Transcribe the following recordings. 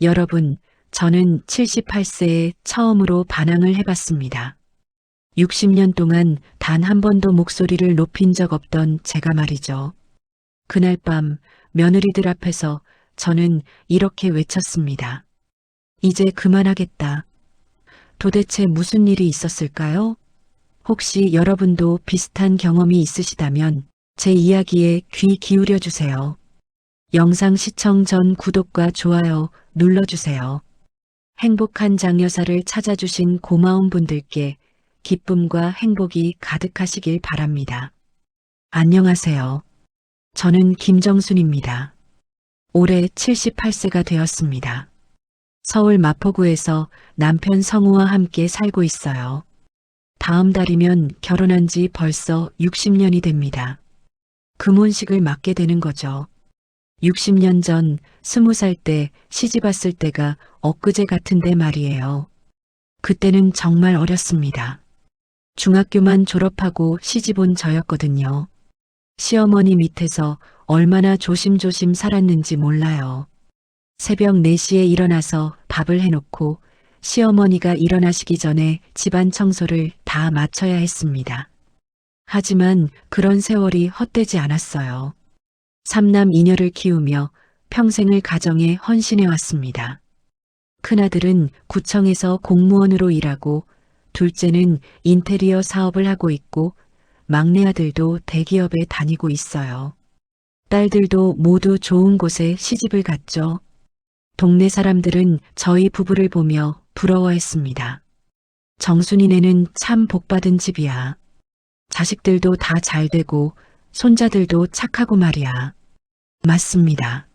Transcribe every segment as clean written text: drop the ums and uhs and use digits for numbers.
여러분, 저는 78세에 처음으로 반항을 해봤습니다. 60년 동안 단 한 번도 목소리를 높인 적 없던 제가 말이죠. 그날 밤 며느리들 앞에서 저는 이렇게 외쳤습니다. 이제 그만하겠다. 도대체 무슨 일이 있었을까요? 혹시 여러분도 비슷한 경험이 있으시다면 제 이야기에 귀 기울여 주세요. 영상 시청 전 구독과 좋아요 눌러주세요. 행복한 장여사를 찾아주신 고마운 분들께 기쁨과 행복이 가득하시길 바랍니다. 안녕하세요. 저는 김정순입니다. 올해 78세가 되었습니다. 서울 마포구에서 남편 성우와 함께 살고 있어요. 다음 달이면 결혼한 지 벌써 60년이 됩니다. 금혼식을 맞게 되는 거죠. 60년 전 20살 때 시집 왔을 때가 엊그제 같은데 말이에요. 그때는 정말 어렸습니다. 중학교만 졸업하고 시집 온 저였거든요. 시어머니 밑에서 얼마나 조심조심 살았는지 몰라요. 새벽 4시에 일어나서 밥을 해놓고 시어머니가 일어나시기 전에 집안 청소를 다 마쳐야 했습니다. 하지만 그런 세월이 헛되지 않았어요. 3남 2녀를 키우며 평생을 가정에 헌신해 왔습니다. 큰아들은 구청에서 공무원으로 일하고 둘째는 인테리어 사업을 하고 있고 막내 아들도 대기업에 다니고 있어요. 딸들도 모두 좋은 곳에 시집을 갔죠. 동네 사람들은 저희 부부를 보며 부러워했습니다. 정순이네는 참 복받은 집이야. 자식들도 다 잘되고 손자들도 착하고 말이야. 맞습니다.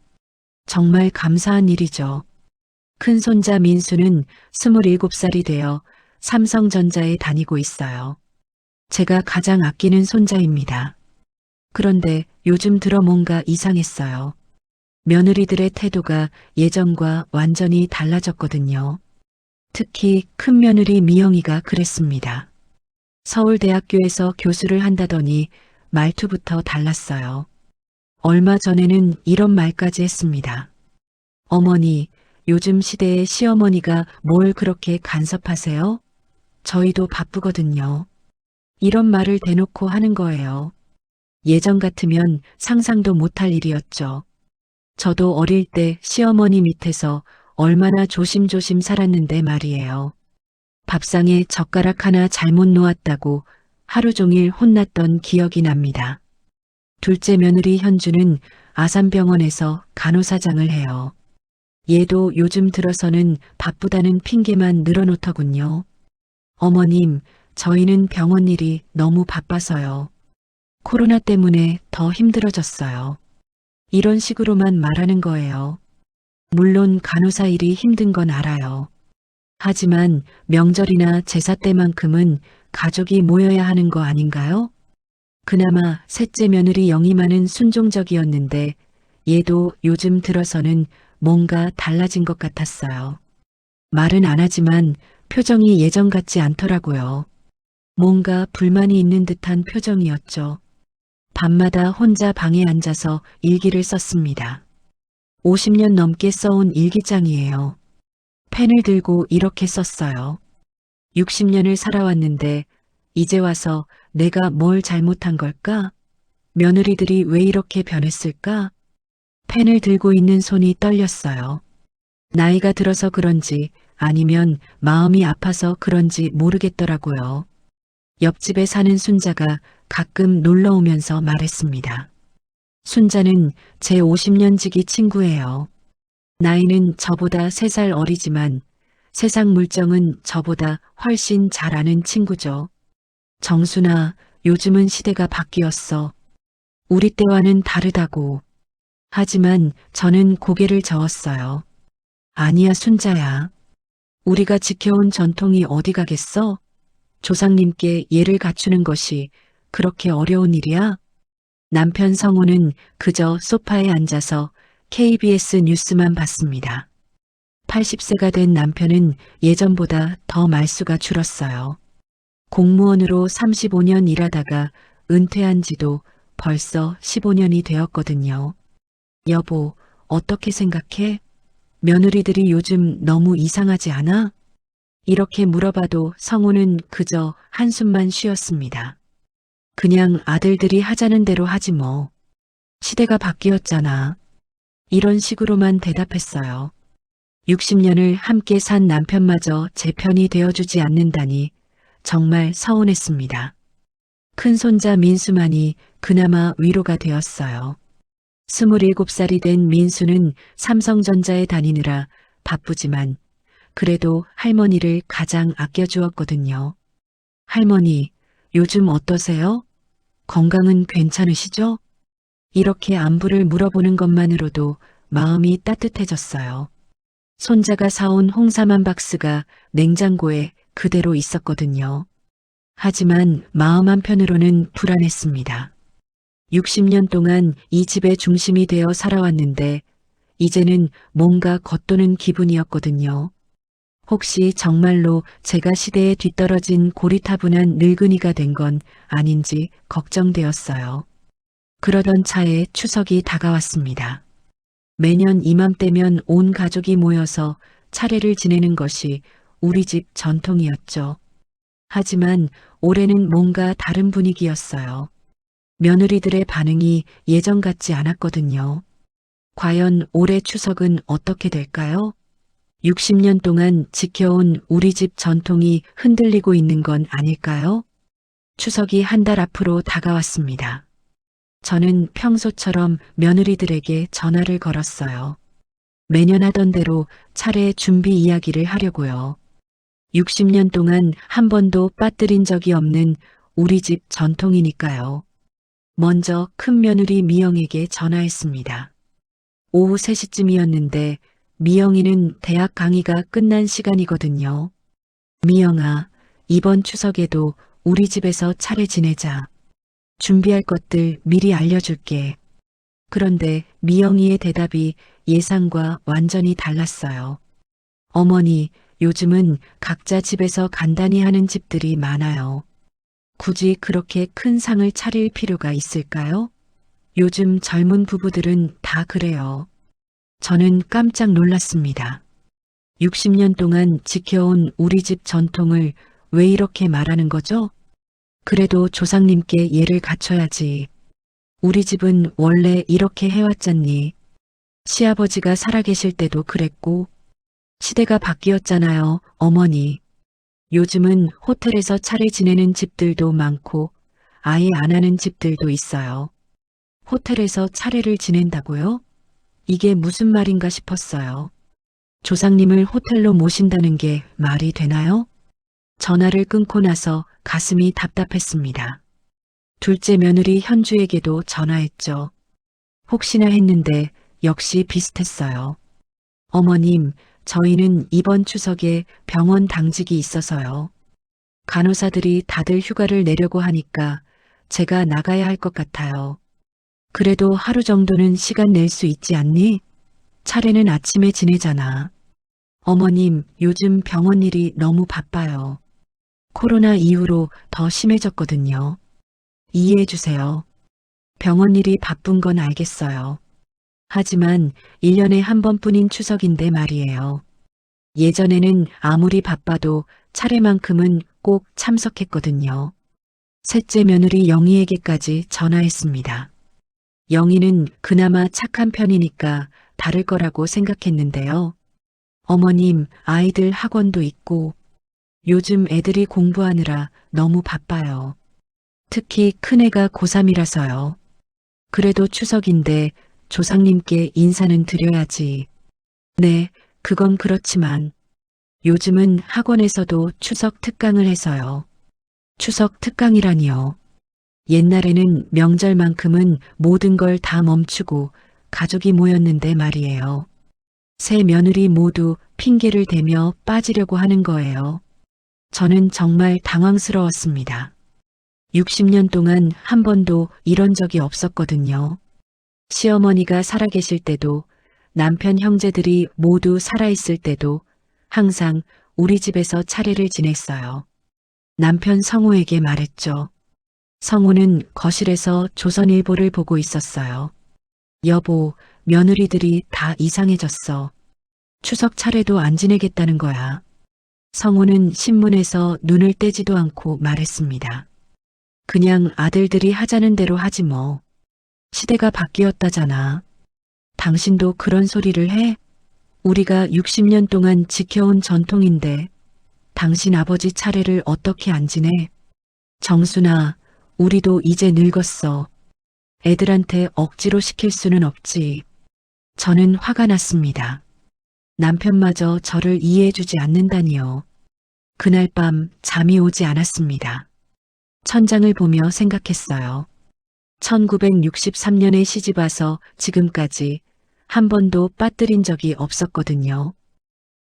정말 감사한 일이죠. 큰 손자 민수는 27살이 되어 삼성전자에 다니고 있어요. 제가 가장 아끼는 손자입니다. 그런데 요즘 들어 뭔가 이상했어요. 며느리들의 태도가 예전과 완전히 달라졌거든요. 특히 큰 며느리 미영이가 그랬습니다. 서울대학교에서 교수를 한다더니 말투부터 달랐어요. 얼마 전에는 이런 말까지 했습니다. 어머니, 요즘 시대에 시어머니가 뭘 그렇게 간섭하세요? 저희도 바쁘거든요. 이런 말을 대놓고 하는 거예요. 예전 같으면 상상도 못할 일이었죠. 저도 어릴 때 시어머니 밑에서 얼마나 조심조심 살았는데 말이에요. 밥상에 젓가락 하나 잘못 놓았다고 하루 종일 혼났던 기억이 납니다. 둘째 며느리 현주는 아산병원에서 간호사장을 해요. 얘도 요즘 들어서는 바쁘다는 핑계만 늘어놓더군요. 어머님, 저희는 병원 일이 너무 바빠서요. 코로나 때문에 더 힘들어졌어요. 이런 식으로만 말하는 거예요. 물론 간호사 일이 힘든 건 알아요. 하지만 명절이나 제사 때만큼은 가족이 모여야 하는 거 아닌가요? 그나마 셋째 며느리 영희만은 순종적이었는데 얘도 요즘 들어서는 뭔가 달라진 것 같았어요. 말은 안 하지만 표정이 예전 같지 않더라고요. 뭔가 불만이 있는 듯한 표정이었죠. 밤마다 혼자 방에 앉아서 일기를 썼습니다. 50년 넘게 써온 일기장이에요. 펜을 들고 이렇게 썼어요. 60년을 살아왔는데 이제 와서 내가 뭘 잘못한 걸까? 며느리들이 왜 이렇게 변했을까? 펜을 들고 있는 손이 떨렸어요. 나이가 들어서 그런지 아니면 마음이 아파서 그런지 모르겠더라고요. 옆집에 사는 순자가 가끔 놀러 오면서 말했습니다. 순자는 제 50년 지기 친구예요. 나이는 저보다 3살 어리지만 세상 물정은 저보다 훨씬 잘 아는 친구죠. 정순아, 요즘은 시대가 바뀌었어. 우리 때와는 다르다고. 하지만 저는 고개를 저었어요. 아니야, 순자야. 우리가 지켜온 전통이 어디 가겠어? 조상님께 예를 갖추는 것이 그렇게 어려운 일이야? 남편 성우는 그저 소파에 앉아서 KBS 뉴스만 봤습니다. 80세가 된 남편은 예전보다 더 말수가 줄었어요. 공무원으로 35년 일하다가 은퇴한 지도 벌써 15년이 되었거든요. 여보, 어떻게 생각해? 며느리들이 요즘 너무 이상하지 않아? 이렇게 물어봐도 성우는 그저 한숨만 쉬었습니다. 그냥 아들들이 하자는 대로 하지 뭐. 시대가 바뀌었잖아. 이런 식으로만 대답했어요. 60년을 함께 산 남편마저 제 편이 되어주지 않는다니 정말 서운했습니다. 큰손자 민수만이 그나마 위로가 되었어요. 27살이 된 민수는 삼성전자에 다니느라 바쁘지만 그래도 할머니를 가장 아껴주었거든요. 할머니, 요즘 어떠세요? 건강은 괜찮으시죠? 이렇게 안부를 물어보는 것만으로도 마음이 따뜻해졌어요. 손자가 사온 홍삼 한 박스가 냉장고에 그대로 있었거든요. 하지만 마음 한편으로는 불안했습니다. 60년 동안 이 집의 중심이 되어 살아왔는데 이제는 뭔가 겉도는 기분이었거든요. 혹시 정말로 제가 시대에 뒤떨어진 고리타분한 늙은이가 된 건 아닌지 걱정되었어요. 그러던 차에 추석이 다가왔습니다. 매년 이맘때면 온 가족이 모여서 차례를 지내는 것이 우리 집 전통이었죠. 하지만 올해는 뭔가 다른 분위기였어요. 며느리들의 반응이 예전 같지 않았거든요. 과연 올해 추석은 어떻게 될까요? 60년 동안 지켜온 우리 집 전통이 흔들리고 있는 건 아닐까요? 추석이 한 달 앞으로 다가왔습니다. 저는 평소처럼 며느리들에게 전화를 걸었어요. 매년 하던 대로 차례 준비 이야기를 하려고요. 60년 동안 한 번도 빠뜨린 적이 없는 우리 집 전통이니까요. 먼저 큰 며느리 미영에게 전화했습니다. 오후 3시쯤이었는데 미영이는 대학 강의가 끝난 시간이거든요. 미영아, 이번 추석에도 우리 집에서 차례 지내자. 준비할 것들 미리 알려줄게. 그런데 미영이의 대답이 예상과 완전히 달랐어요. 어머니, 요즘은 각자 집에서 간단히 하는 집들이 많아요. 굳이 그렇게 큰 상을 차릴 필요가 있을까요? 요즘 젊은 부부들은 다 그래요. 저는 깜짝 놀랐습니다. 60년 동안 지켜온 우리 집 전통을 왜 이렇게 말하는 거죠? 그래도 조상님께 예를 갖춰야지. 우리 집은 원래 이렇게 해왔잖니. 시아버지가 살아계실 때도 그랬고, 시대가 바뀌었잖아요, 어머니. 요즘은 호텔에서 차례 지내는 집들도 많고, 아예 안 하는 집들도 있어요. 호텔에서 차례를 지낸다고요? 이게 무슨 말인가 싶었어요. 조상님을 호텔로 모신다는 게 말이 되나요? 전화를 끊고 나서 가슴이 답답했습니다. 둘째 며느리 현주에게도 전화했죠. 혹시나 했는데 역시 비슷했어요. 어머님, 저희는 이번 추석에 병원 당직이 있어서요. 간호사들이 다들 휴가를 내려고 하니까 제가 나가야 할 것 같아요. 그래도 하루 정도는 시간 낼 수 있지 않니? 차례는 아침에 지내잖아. 어머님, 요즘 병원 일이 너무 바빠요. 코로나 이후로 더 심해졌거든요. 이해해 주세요. 병원 일이 바쁜 건 알겠어요. 하지만 1년에 한 번뿐인 추석인데 말이에요. 예전에는 아무리 바빠도 차례만큼은 꼭 참석했거든요. 셋째 며느리 영희에게까지 전화했습니다. 영희는 그나마 착한 편이니까 다를 거라고 생각했는데요. 어머님, 아이들 학원도 있고 요즘 애들이 공부하느라 너무 바빠요. 특히 큰애가 고3이라서요. 그래도 추석인데 조상님께 인사는 드려야지. 네, 그건 그렇지만 요즘은 학원에서도 추석 특강을 해서요. 추석 특강이라니요. 옛날에는 명절만큼은 모든 걸 다 멈추고 가족이 모였는데 말이에요. 세 며느리 모두 핑계를 대며 빠지려고 하는 거예요. 저는 정말 당황스러웠습니다. 60년 동안 한 번도 이런 적이 없었거든요. 시어머니가 살아계실 때도 남편 형제들이 모두 살아있을 때도 항상 우리 집에서 차례를 지냈어요. 남편 성우에게 말했죠. 성우는 거실에서 조선일보를 보고 있었어요. 여보, 며느리들이 다 이상해졌어. 추석 차례도 안 지내겠다는 거야. 성우는 신문에서 눈을 떼지도 않고 말했습니다. 그냥 아들들이 하자는 대로 하지 뭐. 시대가 바뀌었다잖아. 당신도 그런 소리를 해? 우리가 60년 동안 지켜온 전통인데 당신 아버지 차례를 어떻게 안 지내? 정순아, 우리도 이제 늙었어. 애들한테 억지로 시킬 수는 없지. 저는 화가 났습니다. 남편마저 저를 이해해주지 않는다니요. 그날 밤 잠이 오지 않았습니다. 천장을 보며 생각했어요. 1963년에 시집와서 지금까지 한 번도 빠뜨린 적이 없었거든요.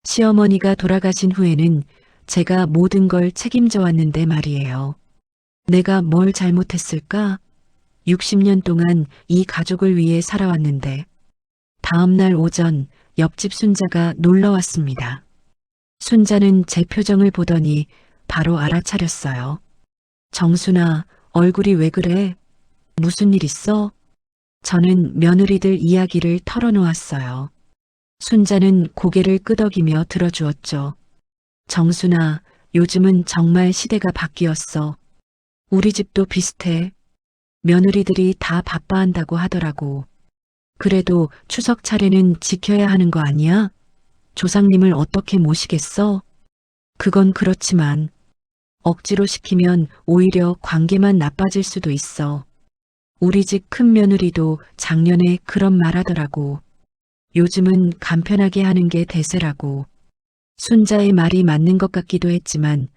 시어머니가 돌아가신 후에는 제가 모든 걸 책임져 왔는데 말이에요. 내가 뭘 잘못했을까? 60년 동안 이 가족을 위해 살아왔는데 다음 날 오전 옆집 순자가 놀러 왔습니다. 순자는 제 표정을 보더니 바로 알아차렸어요. 정순아, 얼굴이 왜 그래? 무슨 일 있어? 저는 며느리들 이야기를 털어놓았어요. 순자는 고개를 끄덕이며 들어주었죠. 정순아, 요즘은 정말 시대가 바뀌었어. 우리 집도 비슷해. 며느리들이 다 바빠한다고 하더라고. 그래도 추석 차례는 지켜야 하는 거 아니야? 조상님을 어떻게 모시겠어? 그건 그렇지만 억지로 시키면 오히려 관계만 나빠질 수도 있어. 우리 집 큰 며느리도 작년에 그런 말 하더라고. 요즘은 간편하게 하는 게 대세라고. 순자의 말이 맞는 것 같기도 했지만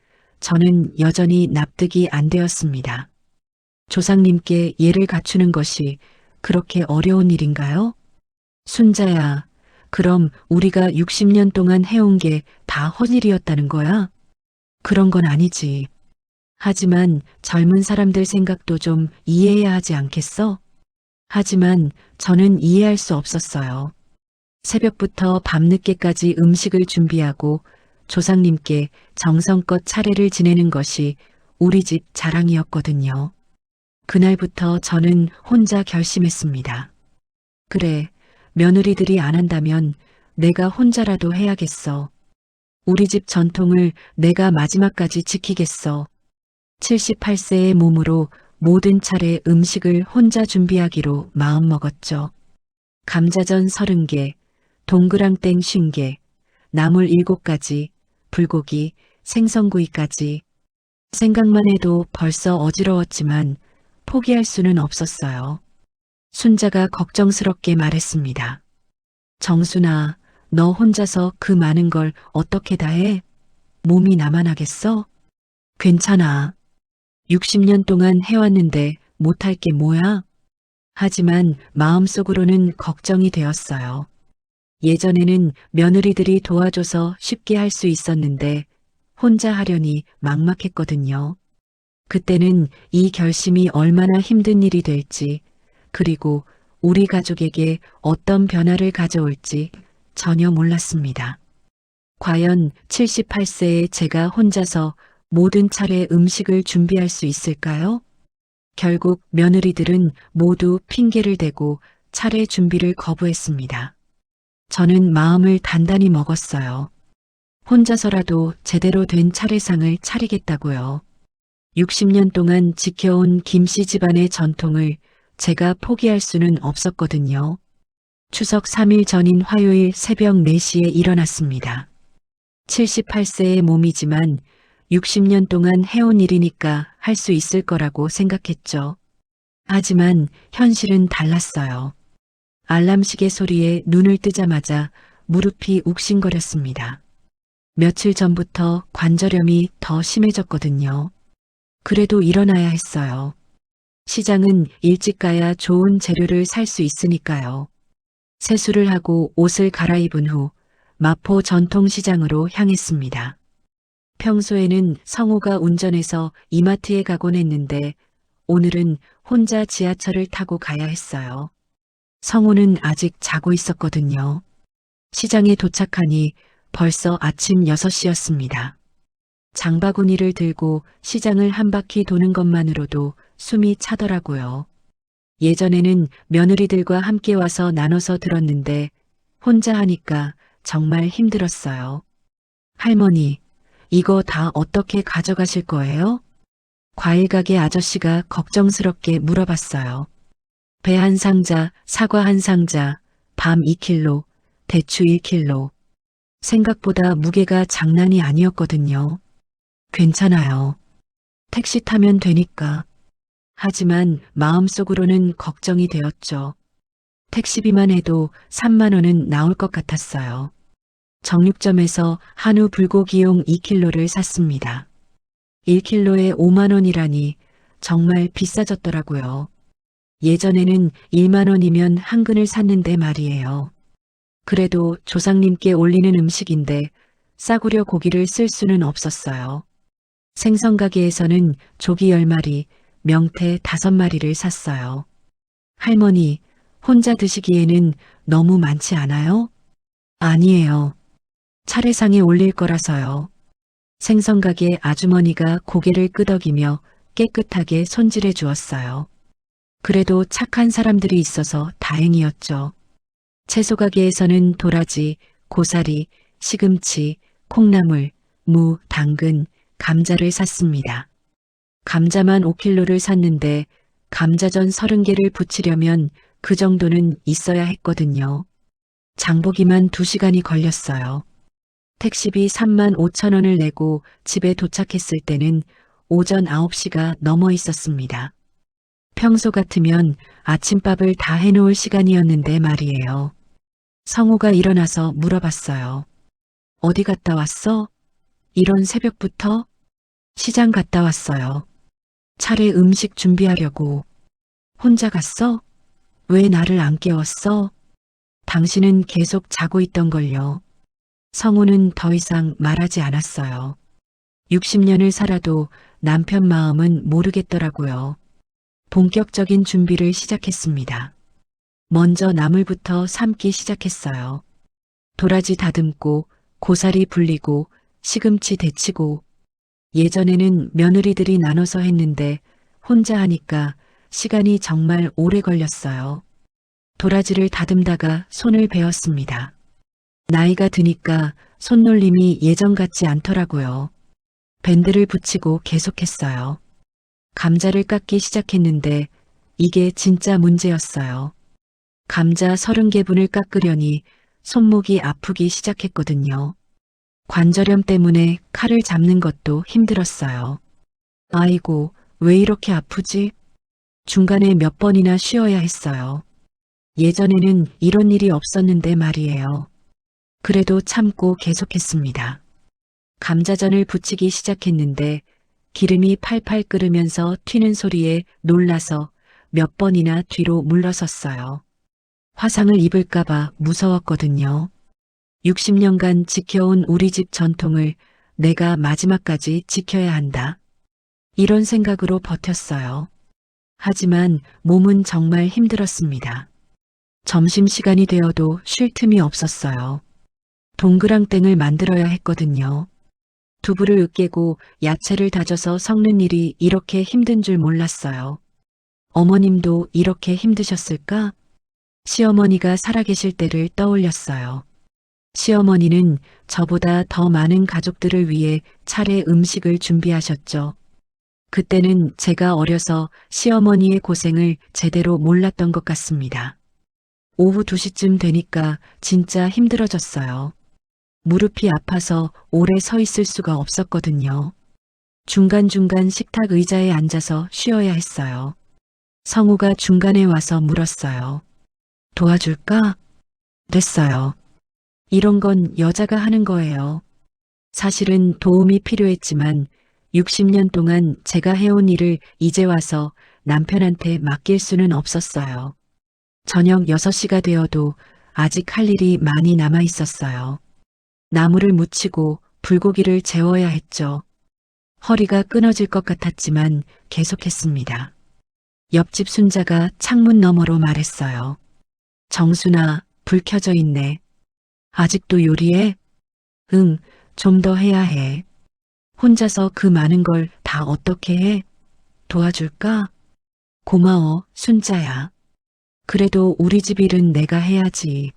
저는 여전히 납득이 안 되었습니다. 조상님께 예를 갖추는 것이 그렇게 어려운 일인가요? 순자야, 그럼 우리가 60년 동안 해온 게 다 헛일이었다는 거야? 그런 건 아니지. 하지만 젊은 사람들 생각도 좀 이해해야 하지 않겠어? 하지만 저는 이해할 수 없었어요. 새벽부터 밤늦게까지 음식을 준비하고 조상님께 정성껏 차례를 지내는 것이 우리 집 자랑이었거든요. 그날부터 저는 혼자 결심했습니다. 그래, 며느리들이 안 한다면 내가 혼자라도 해야겠어. 우리 집 전통을 내가 마지막까지 지키겠어. 78세의 몸으로 모든 차례 음식을 혼자 준비하기로 마음먹었죠. 감자전 30개, 동그랑땡 50개, 나물 7가지, 불고기, 생선구이까지. 생각만 해도 벌써 어지러웠지만 포기할 수는 없었어요. 순자가 걱정스럽게 말했습니다. 정순아, 너 혼자서 그 많은 걸 어떻게 다 해? 몸이 나만 하겠어? 괜찮아. 60년 동안 해왔는데 못할 게 뭐야? 하지만 마음속으로는 걱정이 되었어요. 예전에는 며느리들이 도와줘서 쉽게 할 수 있었는데 혼자 하려니 막막했거든요. 그때는 이 결심이 얼마나 힘든 일이 될지, 그리고 우리 가족에게 어떤 변화를 가져올지 전혀 몰랐습니다. 과연 78세의 제가 혼자서 모든 차례 음식을 준비할 수 있을까요? 결국 며느리들은 모두 핑계를 대고 차례 준비를 거부했습니다. 저는 마음을 단단히 먹었어요. 혼자서라도 제대로 된 차례상을 차리겠다고요. 60년 동안 지켜온 김씨 집안의 전통을 제가 포기할 수는 없었거든요. 추석 3일 전인 화요일 새벽 4시에 일어났습니다. 78세의 몸이지만 60년 동안 해온 일이니까 할 수 있을 거라고 생각했죠. 하지만 현실은 달랐어요. 알람 시계 소리에 눈을 뜨자마자 무릎이 욱신거렸습니다. 며칠 전부터 관절염이 더 심해졌거든요. 그래도 일어나야 했어요. 시장은 일찍 가야 좋은 재료를 살 수 있으니까요. 세수를 하고 옷을 갈아입은 후 마포 전통시장으로 향했습니다. 평소에는 성우가 운전해서 이마트에 가곤 했는데 오늘은 혼자 지하철을 타고 가야 했어요. 성우는 아직 자고 있었거든요. 시장에 도착하니 벌써 아침 6시였습니다. 장바구니를 들고 시장을 한 바퀴 도는 것만으로도 숨이 차더라고요. 예전에는 며느리들과 함께 와서 나눠서 들었는데 혼자 하니까 정말 힘들었어요. 할머니, 이거 다 어떻게 가져가실 거예요? 과일 가게 아저씨가 걱정스럽게 물어봤어요. 배 한 상자, 사과 한 상자, 밤 2kg, 대추 1kg. 생각보다 무게가 장난이 아니었거든요. 괜찮아요. 택시 타면 되니까. 하지만 마음속으로는 걱정이 되었죠. 택시비만 해도 3만 원은 나올 것 같았어요. 정육점에서 한우 불고기용 2kg를 샀습니다. 1kg에 5만 원이라니 정말 비싸졌더라고요. 예전에는 1만 원이면 한 근을 샀는데 말이에요. 그래도 조상님께 올리는 음식인데 싸구려 고기를 쓸 수는 없었어요. 생선 가게에서는 조기 10마리, 명태 5마리를 샀어요. 할머니, 혼자 드시기에는 너무 많지 않아요? 아니에요. 차례상에 올릴 거라서요. 생선 가게 아주머니가 고개를 끄덕이며 깨끗하게 손질해 주었어요. 그래도 착한 사람들이 있어서 다행이었죠. 채소 가게에서는 도라지, 고사리, 시금치, 콩나물, 무, 당근, 감자를 샀습니다. 감자만 5kg를 샀는데 감자전 30개를 부치려면 그 정도는 있어야 했거든요. 장보기만 2시간이 걸렸어요. 택시비 3만 5천 원을 내고 집에 도착했을 때는 오전 9시가 넘어 있었습니다. 평소 같으면 아침밥을 다 해놓을 시간이었는데 말이에요. 성우가 일어나서 물어봤어요. 어디 갔다 왔어? 이런 새벽부터? 시장 갔다 왔어요. 차례 음식 준비하려고. 혼자 갔어? 왜 나를 안 깨웠어? 당신은 계속 자고 있던 걸요. 성우는 더 이상 말하지 않았어요. 60년을 살아도 남편 마음은 모르겠더라고요. 본격적인 준비를 시작했습니다. 먼저 나물부터 삶기 시작했어요. 도라지 다듬고 고사리 불리고 시금치 데치고. 예전에는 며느리들이 나눠서 했는데 혼자 하니까 시간이 정말 오래 걸렸어요. 도라지를 다듬다가 손을 베었습니다. 나이가 드니까 손놀림이 예전 같지 않더라고요. 밴드를 붙이고 계속했어요. 감자를 깎기 시작했는데 이게 진짜 문제였어요. 감자 30개분을 깎으려니 손목이 아프기 시작했거든요. 관절염 때문에 칼을 잡는 것도 힘들었어요. 아이고, 왜 이렇게 아프지? 중간에 몇 번이나 쉬어야 했어요. 예전에는 이런 일이 없었는데 말이에요. 그래도 참고 계속했습니다. 감자전을 부치기 시작했는데 기름이 팔팔 끓으면서 튀는 소리에 놀라서 몇 번이나 뒤로 물러섰어요. 화상을 입을까봐 무서웠거든요. 60년간 지켜온 우리 집 전통을 내가 마지막까지 지켜야 한다. 이런 생각으로 버텼어요. 하지만 몸은 정말 힘들었습니다. 점심시간이 되어도 쉴 틈이 없었어요. 동그랑땡을 만들어야 했거든요. 두부를 으깨고 야채를 다져서 섞는 일이 이렇게 힘든 줄 몰랐어요. 어머님도 이렇게 힘드셨을까? 시어머니가 살아계실 때를 떠올렸어요. 시어머니는 저보다 더 많은 가족들을 위해 차례 음식을 준비하셨죠. 그때는 제가 어려서 시어머니의 고생을 제대로 몰랐던 것 같습니다. 오후 2시쯤 되니까 진짜 힘들어졌어요. 무릎이 아파서 오래 서 있을 수가 없었거든요. 중간중간 식탁 의자에 앉아서 쉬어야 했어요. 성우가 중간에 와서 물었어요. 도와줄까? 됐어요. 이런 건 여자가 하는 거예요. 사실은 도움이 필요했지만 60년 동안 제가 해온 일을 이제 와서 남편한테 맡길 수는 없었어요. 저녁 6시가 되어도 아직 할 일이 많이 남아 있었어요. 나물을 무치고 불고기를 재워야 했죠. 허리가 끊어질 것 같았지만 계속했습니다. 옆집 순자가 창문 너머로 말했어요. 정순아, 불 켜져 있네. 아직도 요리해? 응, 좀 더 해야 해. 혼자서 그 많은 걸 다 어떻게 해? 도와줄까? 고마워, 순자야. 그래도 우리 집 일은 내가 해야지.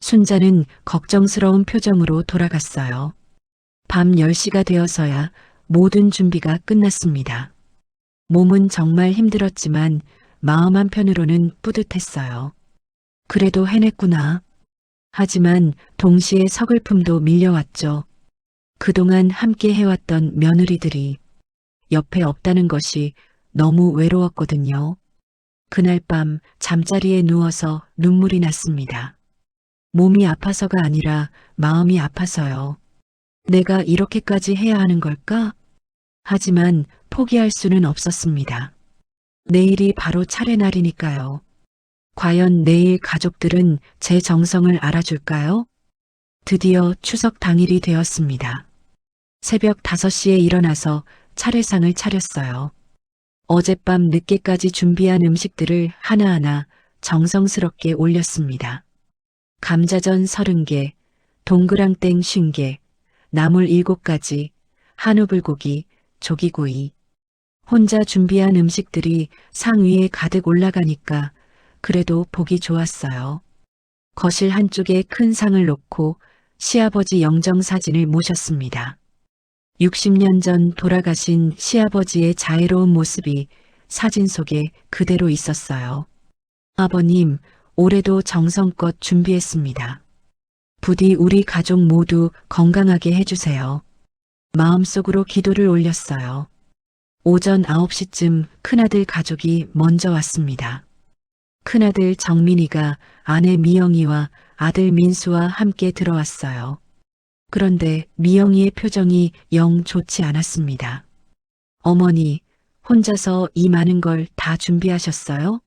순자는 걱정스러운 표정으로 돌아갔어요. 밤 10시가 되어서야 모든 준비가 끝났습니다. 몸은 정말 힘들었지만 마음 한편으로는 뿌듯했어요. 그래도 해냈구나. 하지만 동시에 서글픔도 밀려왔죠. 그동안 함께 해왔던 며느리들이 옆에 없다는 것이 너무 외로웠거든요. 그날 밤 잠자리에 누워서 눈물이 났습니다. 몸이 아파서가 아니라 마음이 아파서요. 내가 이렇게까지 해야 하는 걸까? 하지만 포기할 수는 없었습니다. 내일이 바로 차례날이니까요. 과연 내일 가족들은 제 정성을 알아줄까요? 드디어 추석 당일이 되었습니다. 새벽 5시에 일어나서 차례상을 차렸어요. 어젯밤 늦게까지 준비한 음식들을 하나하나 정성스럽게 올렸습니다. 감자전 30개, 동그랑땡 50개, 나물 7가지, 한우불고기, 조기구이. 혼자 준비한 음식들이 상 위에 가득 올라가니까 그래도 보기 좋았어요. 거실 한쪽에 큰 상을 놓고 시아버지 영정사진을 모셨습니다. 60년 전 돌아가신 시아버지의 자애로운 모습이 사진 속에 그대로 있었어요. 아버님, 올해도 정성껏 준비했습니다. 부디 우리 가족 모두 건강하게 해주세요. 마음속으로 기도를 올렸어요. 오전 9시쯤 큰아들 가족이 먼저 왔습니다. 큰아들 정민이가 아내 미영이와 아들 민수와 함께 들어왔어요. 그런데 미영이의 표정이 영 좋지 않았습니다. 어머니, 혼자서 이 많은 걸 다 준비하셨어요?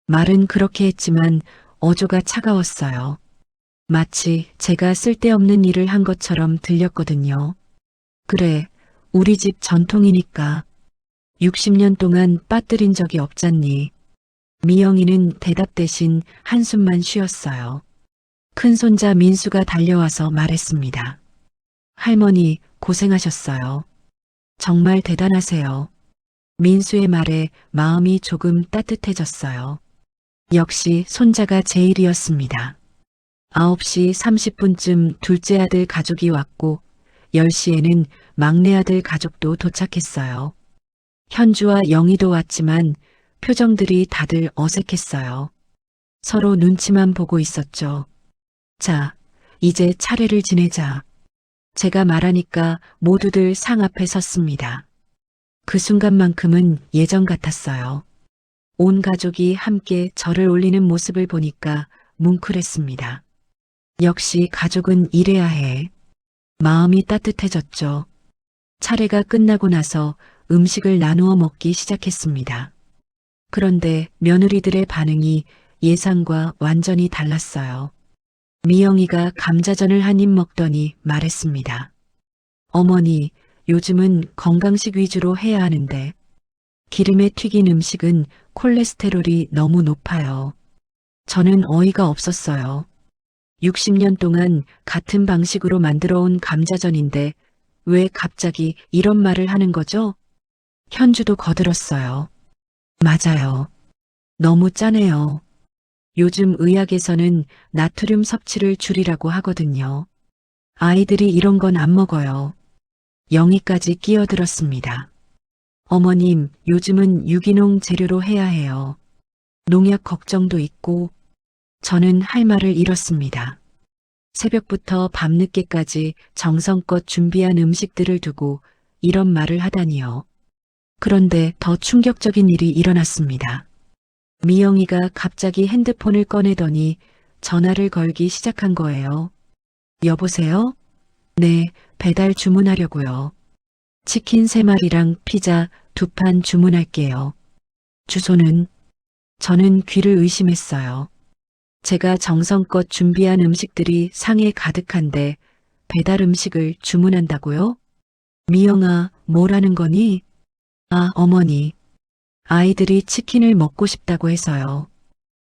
말은 그렇게 했지만 어조가 차가웠어요. 마치 제가 쓸데없는 일을 한 것처럼 들렸거든요. 그래, 우리 집 전통이니까. 60년 동안 빠뜨린 적이 없잖니. 미영이는 대답 대신 한숨만 쉬었어요. 큰손자 민수가 달려와서 말했습니다. 할머니, 고생하셨어요. 정말 대단하세요. 민수의 말에 마음이 조금 따뜻해졌어요. 역시 손자가 제일이었습니다. 9시 30분쯤 둘째 아들 가족이 왔고 10시에는 막내 아들 가족도 도착했어요. 현주와 영희도 왔지만 표정들이 다들 어색했어요. 서로 눈치만 보고 있었죠. 자, 이제 차례를 지내자. 제가 말하니까 모두들 상 앞에 섰습니다. 그 순간만큼은 예전 같았어요. 온 가족이 함께 절을 올리는 모습을 보니까 뭉클했습니다. 역시 가족은 이래야 해. 마음이 따뜻해졌죠. 차례가 끝나고 나서 음식을 나누어 먹기 시작했습니다. 그런데 며느리들의 반응이 예상과 완전히 달랐어요. 미영이가 감자전을 한 입 먹더니 말했습니다. 어머니, 요즘은 건강식 위주로 해야 하는데 기름에 튀긴 음식은 콜레스테롤이 너무 높아요. 저는 어이가 없었어요. 60년 동안 같은 방식으로 만들어 온 감자전인데 왜 갑자기 이런 말을 하는 거죠? 현주도 거들었어요. 맞아요. 너무 짜네요. 요즘 의학에서는 나트륨 섭취를 줄이라고 하거든요. 아이들이 이런 건 안 먹어요. 영희까지 끼어들었습니다. 어머님, 요즘은 유기농 재료로 해야 해요. 농약 걱정도 있고. 저는 할 말을 잃었습니다. 새벽부터 밤늦게까지 정성껏 준비한 음식들을 두고 이런 말을 하다니요. 그런데 더 충격적인 일이 일어났습니다. 미영이가 갑자기 핸드폰을 꺼내더니 전화를 걸기 시작한 거예요. 여보세요? 네, 배달 주문하려고요. 치킨 3마리랑 피자 2판 주문할게요. 주소는? 저는 귀를 의심했어요. 제가 정성껏 준비한 음식들이 상에 가득한데 배달 음식을 주문한다고요? 미영아, 뭐라는 거니? 아, 어머니. 아이들이 치킨을 먹고 싶다고 해서요.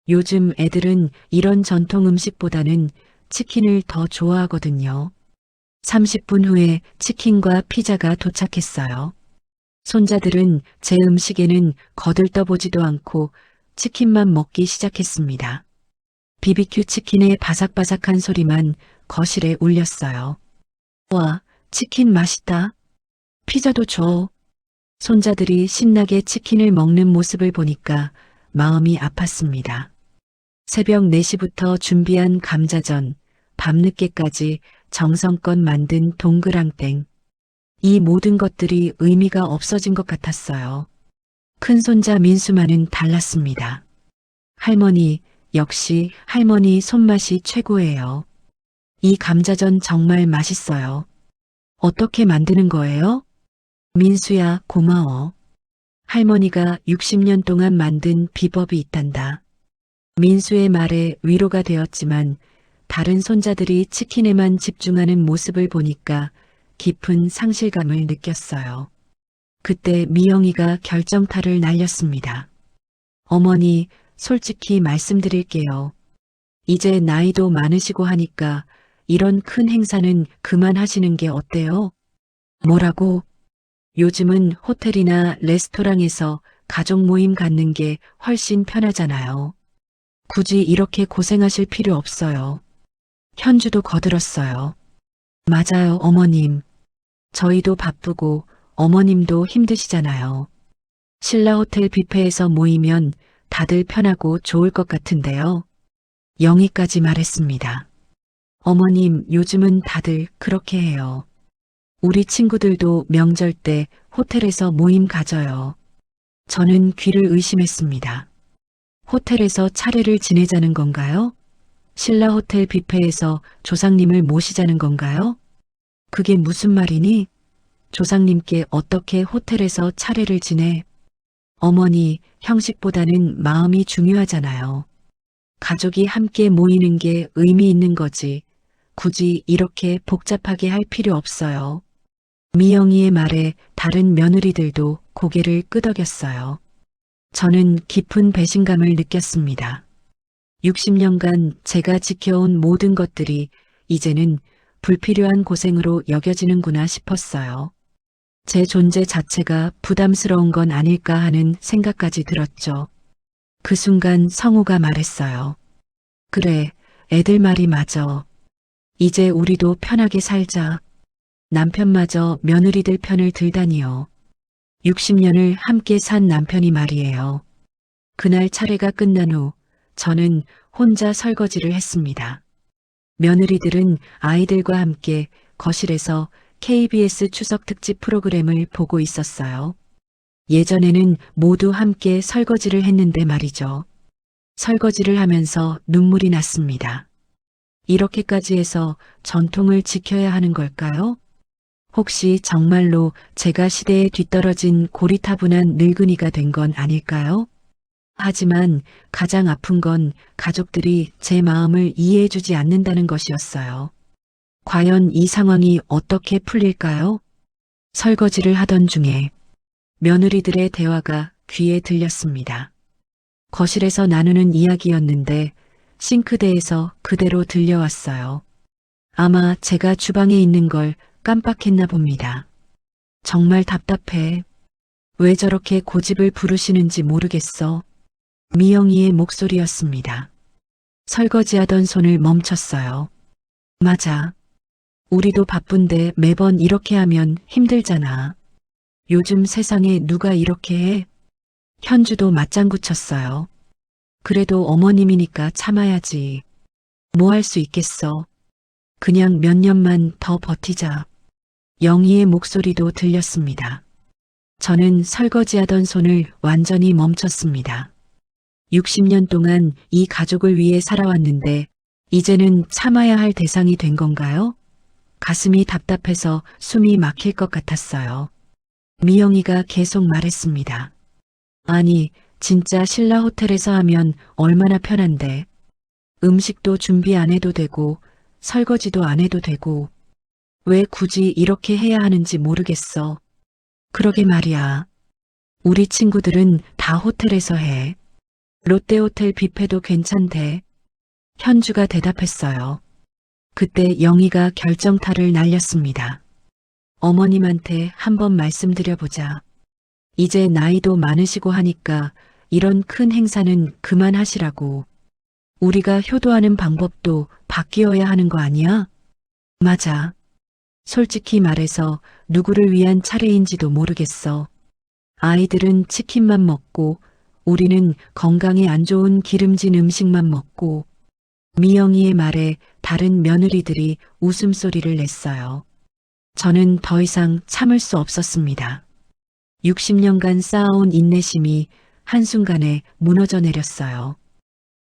요즘 애들은 이런 전통 음식보다는 치킨을 더 좋아하거든요. 30분 후에 치킨과 피자가 도착했어요. 손자들은 제 음식에는 거들떠보지도 않고 치킨만 먹기 시작했습니다. BBQ 치킨의 바삭바삭한 소리만 거실에 울렸어요. 와, 치킨 맛있다. 피자도 줘. 손자들이 신나게 치킨을 먹는 모습을 보니까 마음이 아팠습니다. 새벽 4시부터 준비한 감자전, 밤늦게까지 정성껏 만든 동그랑땡. 이 모든 것들이 의미가 없어진 것 같았어요. 큰손자 민수만은 달랐습니다. 할머니, 역시 할머니 손맛이 최고예요. 이 감자전 정말 맛있어요. 어떻게 만드는 거예요? 민수야, 고마워. 할머니가 60년 동안 만든 비법이 있단다. 민수의 말에 위로가 되었지만 다른 손자들이 치킨에만 집중하는 모습을 보니까 깊은 상실감을 느꼈어요. 그때 미영이가 결정타를 날렸습니다. 어머니, 솔직히 말씀드릴게요. 이제 나이도 많으시고 하니까 이런 큰 행사는 그만하시는 게 어때요? 뭐라고? 요즘은 호텔이나 레스토랑에서 가족 모임 갖는 게 훨씬 편하잖아요. 굳이 이렇게 고생하실 필요 없어요. 현주도 거들었어요. 맞아요, 어머님. 저희도 바쁘고 어머님도 힘드시잖아요. 신라 호텔 뷔페에서 모이면 다들 편하고 좋을 것 같은데요. 영희까지 말했습니다. 어머님, 요즘은 다들 그렇게 해요. 우리 친구들도 명절 때 호텔에서 모임 가져요. 저는 귀를 의심했습니다. 호텔에서 차례를 지내자는 건가요? 신라 호텔 뷔페에서 조상님을 모시자는 건가요? 그게 무슨 말이니? 조상님께 어떻게 호텔에서 차례를 지내? 어머니, 형식보다는 마음이 중요하잖아요. 가족이 함께 모이는 게 의미 있는 거지. 굳이 이렇게 복잡하게 할 필요 없어요. 미영이의 말에 다른 며느리들도 고개를 끄덕였어요. 저는 깊은 배신감을 느꼈습니다. 60년간 제가 지켜온 모든 것들이 이제는 불필요한 고생으로 여겨지는구나 싶었어요. 제 존재 자체가 부담스러운 건 아닐까 하는 생각까지 들었죠. 그 순간 성우가 말했어요. 그래, 애들 말이 맞아. 이제 우리도 편하게 살자. 남편마저 며느리들 편을 들다니요. 60년을 함께 산 남편이 말이에요. 그날 차례가 끝난 후 저는 혼자 설거지를 했습니다. 며느리들은 아이들과 함께 거실에서 KBS 추석 특집 프로그램을 보고 있었어요. 예전에는 모두 함께 설거지를 했는데 말이죠. 설거지를 하면서 눈물이 났습니다. 이렇게까지 해서 전통을 지켜야 하는 걸까요? 혹시 정말로 제가 시대에 뒤떨어진 고리타분한 늙은이가 된 건 아닐까요? 하지만 가장 아픈 건 가족들이 제 마음을 이해해주지 않는다는 것이었어요. 과연 이 상황이 어떻게 풀릴까요? 설거지를 하던 중에 며느리들의 대화가 귀에 들렸습니다. 거실에서 나누는 이야기였는데 싱크대에서 그대로 들려왔어요. 아마 제가 주방에 있는 걸 깜빡했나 봅니다. 정말 답답해. 왜 저렇게 고집을 부르시는지 모르겠어. 미영이의 목소리였습니다. 설거지하던 손을 멈췄어요. 맞아. 우리도 바쁜데 매번 이렇게 하면 힘들잖아. 요즘 세상에 누가 이렇게 해? 현주도 맞장구 쳤어요. 그래도 어머님이니까 참아야지. 뭐 할 수 있겠어. 그냥 몇 년만 더 버티자. 영희의 목소리도 들렸습니다. 저는 설거지하던 손을 완전히 멈췄습니다. 60년 동안 이 가족을 위해 살아왔는데 이제는 참아야 할 대상이 된 건가요? 가슴이 답답해서 숨이 막힐 것 같았어요. 미영이가 계속 말했습니다. 아니, 진짜 신라 호텔에서 하면 얼마나 편한데. 음식도 준비 안 해도 되고 설거지도 안 해도 되고 왜 굳이 이렇게 해야 하는지 모르겠어. 그러게 말이야. 우리 친구들은 다 호텔에서 해. 롯데호텔 뷔페도 괜찮대. 현주가 대답했어요. 그때 영희가 결정타를 날렸습니다. 어머님한테 한번 말씀드려보자. 이제 나이도 많으시고 하니까 이런 큰 행사는 그만하시라고. 우리가 효도하는 방법도 바뀌어야 하는 거 아니야? 맞아. 솔직히 말해서 누구를 위한 차례인지도 모르겠어. 아이들은 치킨만 먹고 우리는 건강에 안 좋은 기름진 음식만 먹고. 미영이의 말에 다른 며느리들이 웃음소리를 냈어요. 저는 더 이상 참을 수 없었습니다. 60년간 쌓아온 인내심이 한순간에 무너져 내렸어요.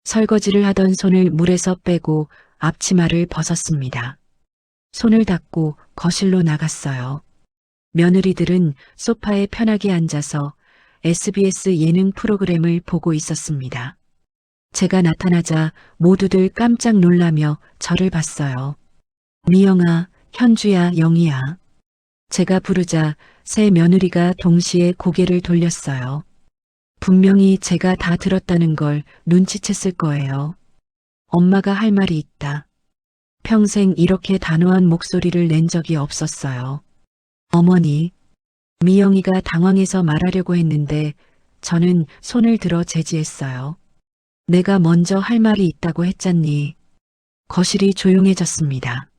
설거지를 하던 손을 물에서 빼고 앞치마를 벗었습니다. 손을 닦고 거실로 나갔어요. 며느리들은 소파에 편하게 앉아서 SBS 예능 프로그램을 보고 있었습니다. 제가 나타나자 모두들 깜짝 놀라며 저를 봤어요. 미영아, 현주야, 영희야. 제가 부르자 세 며느리가 동시에 고개를 돌렸어요. 분명히 제가 다 들었다는 걸 눈치챘을 거예요. 엄마가 할 말이 있다. 평생 이렇게 단호한 목소리를 낸 적이 없었어요. 어머니, 미영이가 당황해서 말하려고 했는데 저는 손을 들어 제지했어요. 내가 먼저 할 말이 있다고 했잖니. 거실이 조용해졌습니다.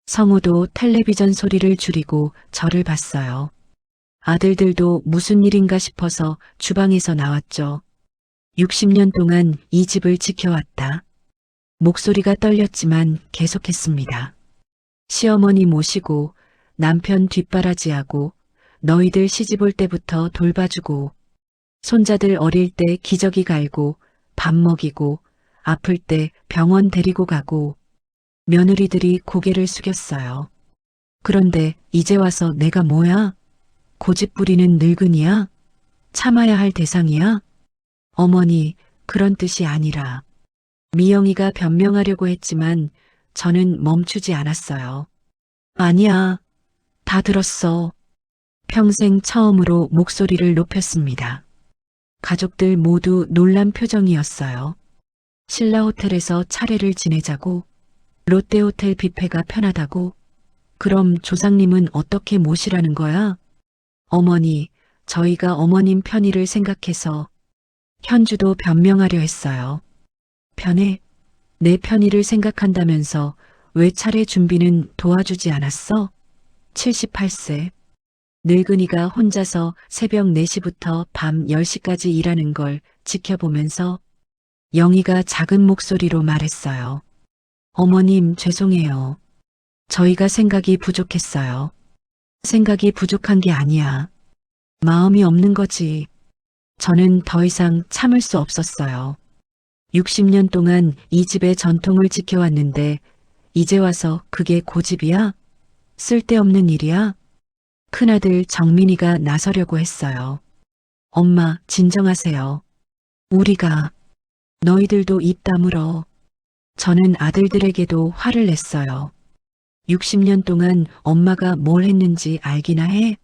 성우도 텔레비전 소리를 줄이고 저를 봤어요. 아들들도 무슨 일인가 싶어서 주방에서 나왔죠. 60년 동안 이 집을 지켜왔다. 목소리가 떨렸지만 계속했습니다. 시어머니 모시고 남편 뒷바라지하고 너희들 시집 올 때부터 돌봐주고 손자들 어릴 때 기저귀 갈고 밥 먹이고 아플 때 병원 데리고 가고. 며느리들이 고개를 숙였어요. 그런데 이제 와서 내가 뭐야? 고집 부리는 늙은이야? 참아야 할 대상이야? 어머니, 그런 뜻이 아니라. 미영이가 변명하려고 했지만 저는 멈추지 않았어요. 아니야, 다 들었어. 평생 처음으로 목소리를 높였습니다. 가족들 모두 놀란 표정이었어요. 신라 호텔에서 차례를 지내자고, 롯데호텔 뷔페가 편하다고, 그럼 조상님은 어떻게 모시라는 거야? 어머니, 저희가 어머님 편의를 생각해서. 현주도 변명하려 했어요. 편해? 내 편의를 생각한다면서 왜 차례 준비는 도와주지 않았어? 78세. 늙은이가 혼자서 새벽 4시부터 밤 10시까지 일하는 걸 지켜보면서 영희가 작은 목소리로 말했어요. 어머님, 죄송해요. 저희가 생각이 부족했어요. 생각이 부족한 게 아니야. 마음이 없는 거지. 저는 더 이상 참을 수 없었어요. 60년 동안 이 집의 전통을 지켜왔는데 이제 와서 그게 고집이야? 쓸데없는 일이야? 큰아들 정민이가 나서려고 했어요. 엄마, 진정하세요. 우리가, 너희들도 입 다물어. 저는 아들들에게도 화를 냈어요. 60년 동안 엄마가 뭘 했는지 알기나 해?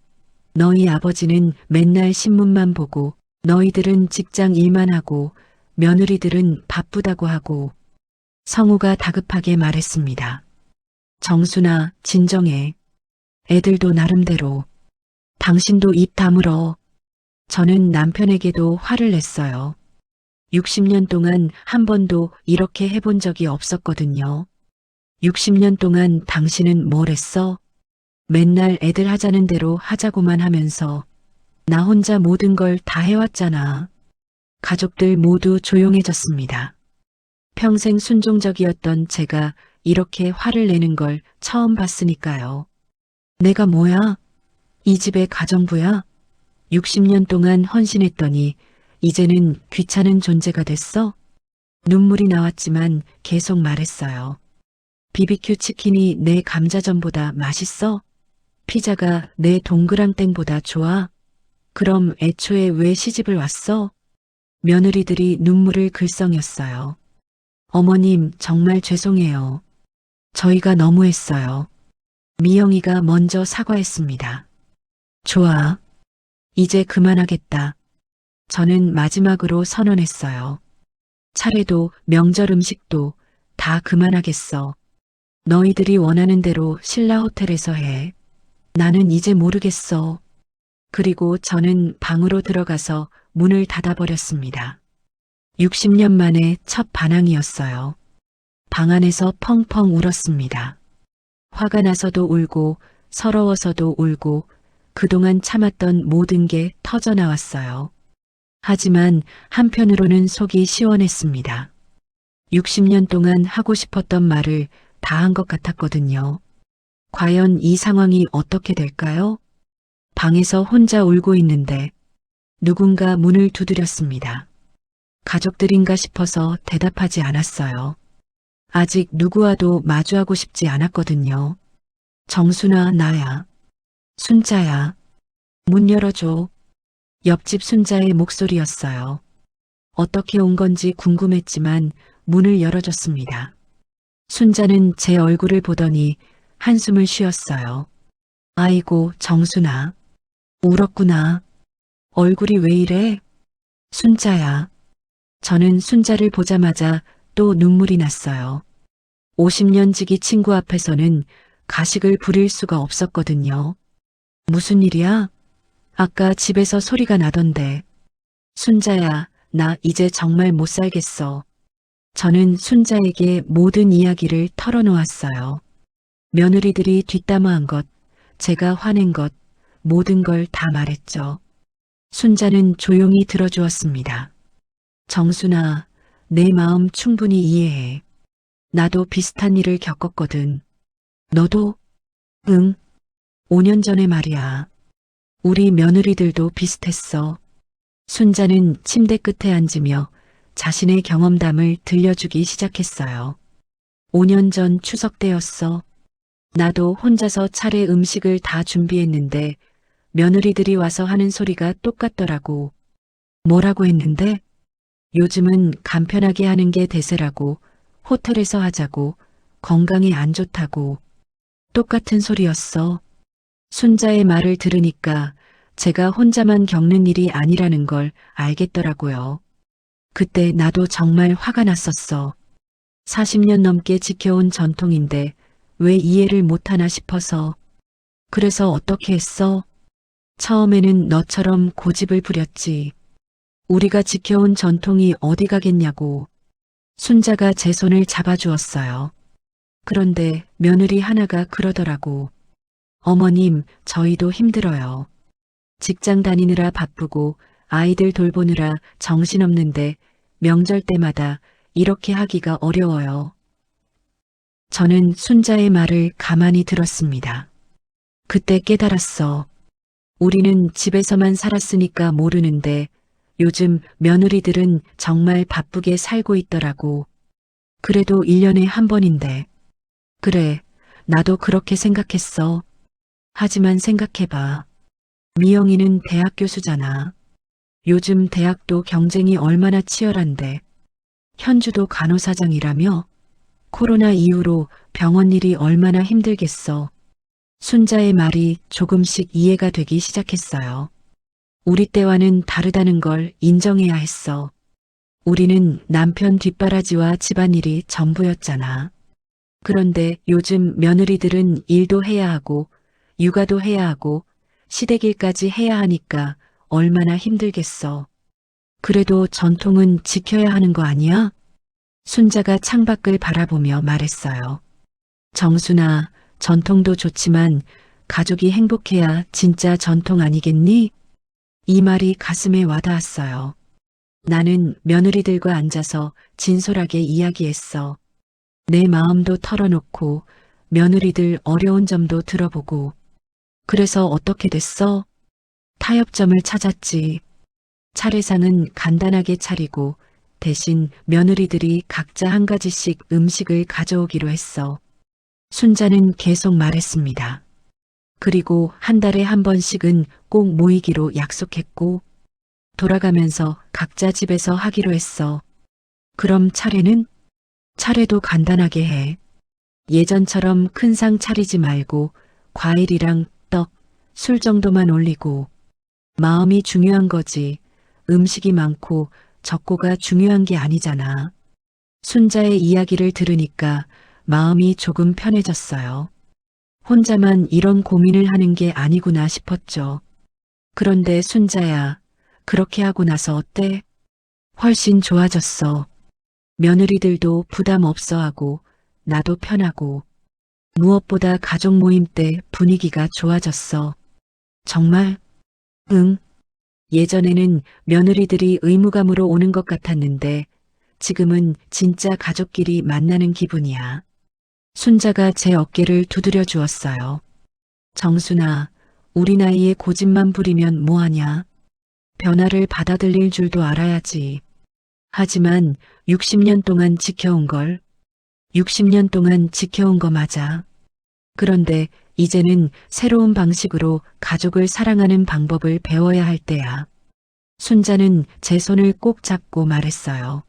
너희 아버지는 맨날 신문만 보고 너희들은 직장 일만 하고 며느리들은 바쁘다고 하고. 성우가 다급하게 말했습니다. 정순아, 진정해. 애들도 나름대로. 당신도 입 다물어. 저는 남편에게도 화를 냈어요. 60년 동안 한 번도 이렇게 해본 적이 없었거든요. 60년 동안 당신은 뭘 했어? 맨날 애들 하자는 대로 하자고만 하면서 나 혼자 모든 걸 다 해왔잖아. 가족들 모두 조용해졌습니다. 평생 순종적이었던 제가 이렇게 화를 내는 걸 처음 봤으니까요. 내가 뭐야? 이 집의 가정부야? 60년 동안 헌신했더니 이제는 귀찮은 존재가 됐어? 눈물이 나왔지만 계속 말했어요. BBQ 치킨이 내 감자전보다 맛있어? 피자가 내 동그랑땡보다 좋아? 그럼 애초에 왜 시집을 왔어? 며느리들이 눈물을 글썽였어요. 어머님, 정말 죄송해요. 저희가 너무했어요. 미영이가 먼저 사과했습니다. 좋아. 이제 그만하겠다. 저는 마지막으로 선언했어요. 차례도 명절 음식도 다 그만하겠어. 너희들이 원하는 대로 신라 호텔에서 해. 나는 이제 모르겠어. 그리고 저는 방으로 들어가서 문을 닫아버렸습니다. 60년 만에 첫 반항이었어요. 방 안에서 펑펑 울었습니다. 화가 나서도 울고 서러워서도 울고 그동안 참았던 모든 게 터져 나왔어요. 하지만 한편으로는 속이 시원했습니다. 60년 동안 하고 싶었던 말을 다 한 것 같았거든요. 과연 이 상황이 어떻게 될까요? 방에서 혼자 울고 있는데 누군가 문을 두드렸습니다. 가족들인가 싶어서 대답하지 않았어요. 아직 누구와도 마주하고 싶지 않았거든요. 정순아, 나야. 순자야. 문 열어줘. 옆집 순자의 목소리였어요. 어떻게 온 건지 궁금했지만 문을 열어줬습니다. 순자는 제 얼굴을 보더니 한숨을 쉬었어요. 아이고, 정순아. 울었구나. 얼굴이 왜 이래? 순자야. 저는 순자를 보자마자 또 눈물이 났어요. 50년 지기 친구 앞에서는 가식을 부릴 수가 없었거든요. 무슨 일이야? 아까 집에서 소리가 나던데. 순자야, 나 이제 정말 못 살겠어. 저는 순자에게 모든 이야기를 털어놓았어요. 며느리들이 뒷담화한 것, 제가 화낸 것, 모든 걸 다 말했죠. 순자는 조용히 들어주었습니다. 정순아, 내 마음 충분히 이해해. 나도 비슷한 일을 겪었거든. 너도? 응. 5년 전에 말이야. 우리 며느리들도 비슷했어. 순자는 침대 끝에 앉으며 자신의 경험담을 들려주기 시작했어요. 5년 전 추석 때였어. 나도 혼자서 차례 음식을 다 준비했는데 며느리들이 와서 하는 소리가 똑같더라고. 뭐라고 했는데? 요즘은 간편하게 하는 게 대세라고, 호텔에서 하자고, 건강에 안 좋다고. 똑같은 소리였어. 순자의 말을 들으니까 제가 혼자만 겪는 일이 아니라는 걸 알겠더라고요. 그때 나도 정말 화가 났었어. 40년 넘게 지켜온 전통인데 왜 이해를 못하나 싶어서. 그래서 어떻게 했어? 처음에는 너처럼 고집을 부렸지. 우리가 지켜온 전통이 어디 가겠냐고. 순자가 제 손을 잡아주었어요. 그런데 며느리 하나가 그러더라고. 어머님, 저희도 힘들어요. 직장 다니느라 바쁘고 아이들 돌보느라 정신없는데 명절 때마다 이렇게 하기가 어려워요. 저는 순자의 말을 가만히 들었습니다. 그때 깨달았어. 우리는 집에서만 살았으니까 모르는데 요즘 며느리들은 정말 바쁘게 살고 있더라고. 그래도 1년에 한 번인데. 그래, 나도 그렇게 생각했어. 하지만 생각해봐. 미영이는 대학 교수잖아. 요즘 대학도 경쟁이 얼마나 치열한데. 현주도 간호사장이라며? 코로나 이후로 병원 일이 얼마나 힘들겠어. 순자의 말이 조금씩 이해가 되기 시작했어요. 우리 때와는 다르다는 걸 인정해야 했어. 우리는 남편 뒷바라지와 집안일이 전부였잖아. 그런데 요즘 며느리들은 일도 해야 하고 육아도 해야 하고 시댁일까지 해야 하니까 얼마나 힘들겠어. 그래도 전통은 지켜야 하는 거 아니야? 순자가 창밖을 바라보며 말했어요. 정순아, 전통도 좋지만 가족이 행복해야 진짜 전통 아니겠니? 이 말이 가슴에 와닿았어요. 나는 며느리들과 앉아서 진솔하게 이야기했어. 내 마음도 털어놓고 며느리들 어려운 점도 들어보고. 그래서 어떻게 됐어? 타협점을 찾았지. 차례상은 간단하게 차리고 대신 며느리들이 각자 한 가지씩 음식을 가져오기로 했어. 순자는 계속 말했습니다. 그리고 한 달에 한 번씩은 꼭 모이기로 약속했고 돌아가면서 각자 집에서 하기로 했어. 그럼 차례는? 차례도 간단하게 해. 예전처럼 큰 상 차리지 말고 과일이랑 떡, 술 정도만 올리고. 마음이 중요한 거지. 음식이 많고 적고가 중요한 게 아니잖아. 순자의 이야기를 들으니까 마음이 조금 편해졌어요. 혼자만 이런 고민을 하는 게 아니구나 싶었죠. 그런데 순자야, 그렇게 하고 나서 어때? 훨씬 좋아졌어. 며느리들도 부담 없어 하고 나도 편하고 무엇보다 가족 모임 때 분위기가 좋아졌어. 정말? 응. 예전에는 며느리들이 의무감으로 오는 것 같았는데 지금은 진짜 가족끼리 만나는 기분이야. 순자가 제 어깨를 두드려 주었어요. 정순아, 우리 나이에 고집만 부리면 뭐하냐? 변화를 받아들일 줄도 알아야지. 하지만 60년 동안 지켜온 걸, 60년 동안 지켜온 거 맞아. 그런데 이제는 새로운 방식으로 가족을 사랑하는 방법을 배워야 할 때야. 순자는 제 손을 꼭 잡고 말했어요.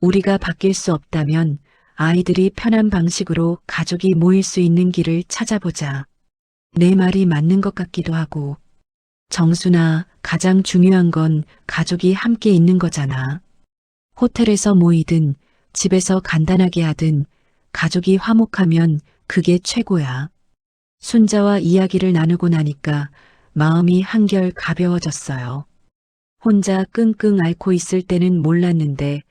우리가 바뀔 수 없다면 아이들이 편한 방식으로 가족이 모일 수 있는 길을 찾아보자. 내 말이 맞는 것 같기도 하고. 정순아, 가장 중요한 건 가족이 함께 있는 거잖아. 호텔에서 모이든 집에서 간단하게 하든 가족이 화목하면 그게 최고야. 순자와 이야기를 나누고 나니까 마음이 한결 가벼워졌어요. 혼자 끙끙 앓고 있을 때는 몰랐는데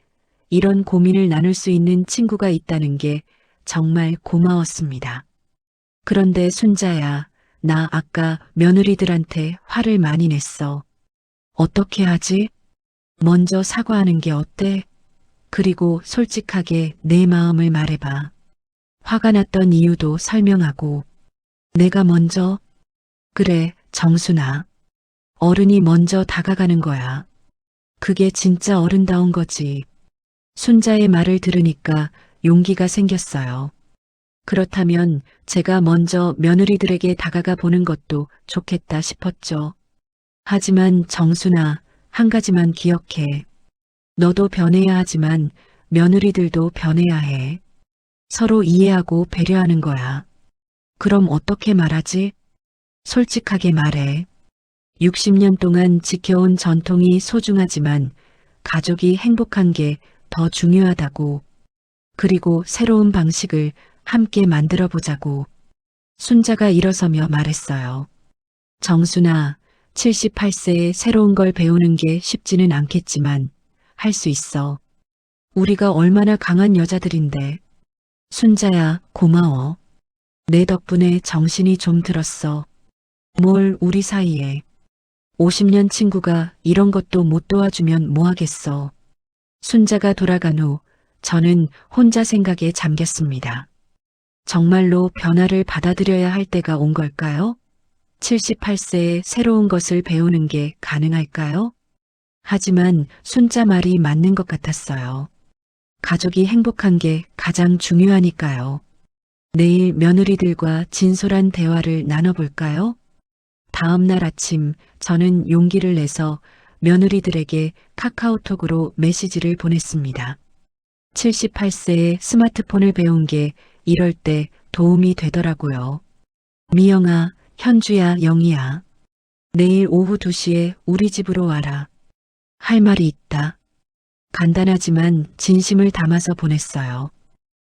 이런 고민을 나눌 수 있는 친구가 있다는 게 정말 고마웠습니다. 그런데 순자야, 나 아까 며느리들한테 화를 많이 냈어. 어떻게 하지? 먼저 사과하는 게 어때? 그리고 솔직하게 내 마음을 말해봐. 화가 났던 이유도 설명하고. 내가 먼저? 그래, 정순아. 어른이 먼저 다가가는 거야. 그게 진짜 어른다운 거지. 순자의 말을 들으니까 용기가 생겼어요. 그렇다면 제가 먼저 며느리들에게 다가가 보는 것도 좋겠다 싶었죠. 하지만 정순아, 한 가지만 기억해. 너도 변해야 하지만 며느리들도 변해야 해. 서로 이해하고 배려하는 거야. 그럼 어떻게 말하지? 솔직하게 말해. 60년 동안 지켜온 전통이 소중하지만 가족이 행복한 게 더 중요하다고. 그리고 새로운 방식을 함께 만들어 보자고. 순자가 일어서며 말했어요. 정순아, 78세에 새로운 걸 배우는 게 쉽지는 않겠지만 할 수 있어. 우리가 얼마나 강한 여자들인데. 순자야, 고마워. 내 덕분에 정신이 좀 들었어. 뭘 우리 사이에. 50년 친구가 이런 것도 못 도와주면 뭐하겠어. 순자가 돌아간 후 저는 혼자 생각에 잠겼습니다. 정말로 변화를 받아들여야 할 때가 온 걸까요? 78세에 새로운 것을 배우는 게 가능할까요? 하지만 순자 말이 맞는 것 같았어요. 가족이 행복한 게 가장 중요하니까요. 내일 며느리들과 진솔한 대화를 나눠볼까요? 다음 날 아침 저는 용기를 내서 며느리들에게 카카오톡으로 메시지를 보냈습니다. 78세에 스마트폰을 배운 게 이럴 때 도움이 되더라고요. 미영아, 현주야, 영희야. 내일 오후 2시에 우리 집으로 와라. 할 말이 있다. 간단하지만 진심을 담아서 보냈어요.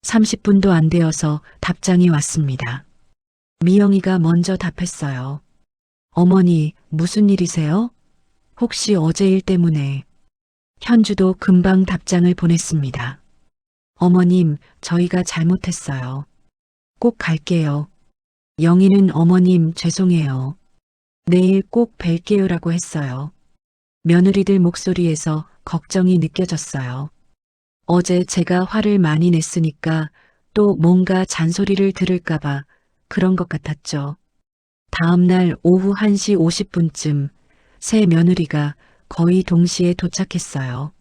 30분도 안 되어서 답장이 왔습니다. 미영이가 먼저 답했어요. 어머니, 무슨 일이세요? 혹시 어제 일 때문에. 현주도 금방 답장을 보냈습니다. 어머님, 저희가 잘못했어요. 꼭 갈게요. 영희는 어머님 죄송해요. 내일 꼭 뵐게요라고 했어요. 며느리들 목소리에서 걱정이 느껴졌어요. 어제 제가 화를 많이 냈으니까 또 뭔가 잔소리를 들을까봐 그런 것 같았죠. 다음 날 오후 1시 50분쯤 새 며느리가 거의 동시에 도착했어요.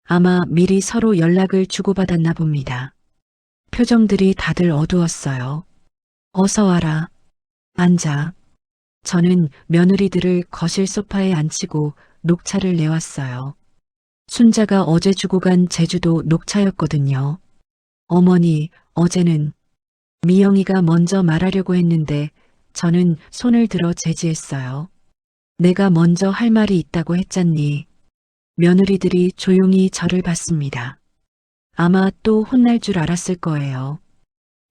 아마 미리 서로 연락을 주고받았나 봅니다. 표정들이 다들 어두웠어요. 어서 와라. 앉아. 저는 며느리들을 거실 소파에 앉히고 녹차를 내왔어요. 순자가 어제 주고 간 제주도 녹차였거든요. 어머니, 어제는 미영이가 먼저 말하려고 했는데 저는 손을 들어 제지했어요. 내가 먼저 할 말이 있다고 했잖니. 며느리들이 조용히 저를 봤습니다. 아마 또 혼날 줄 알았을 거예요.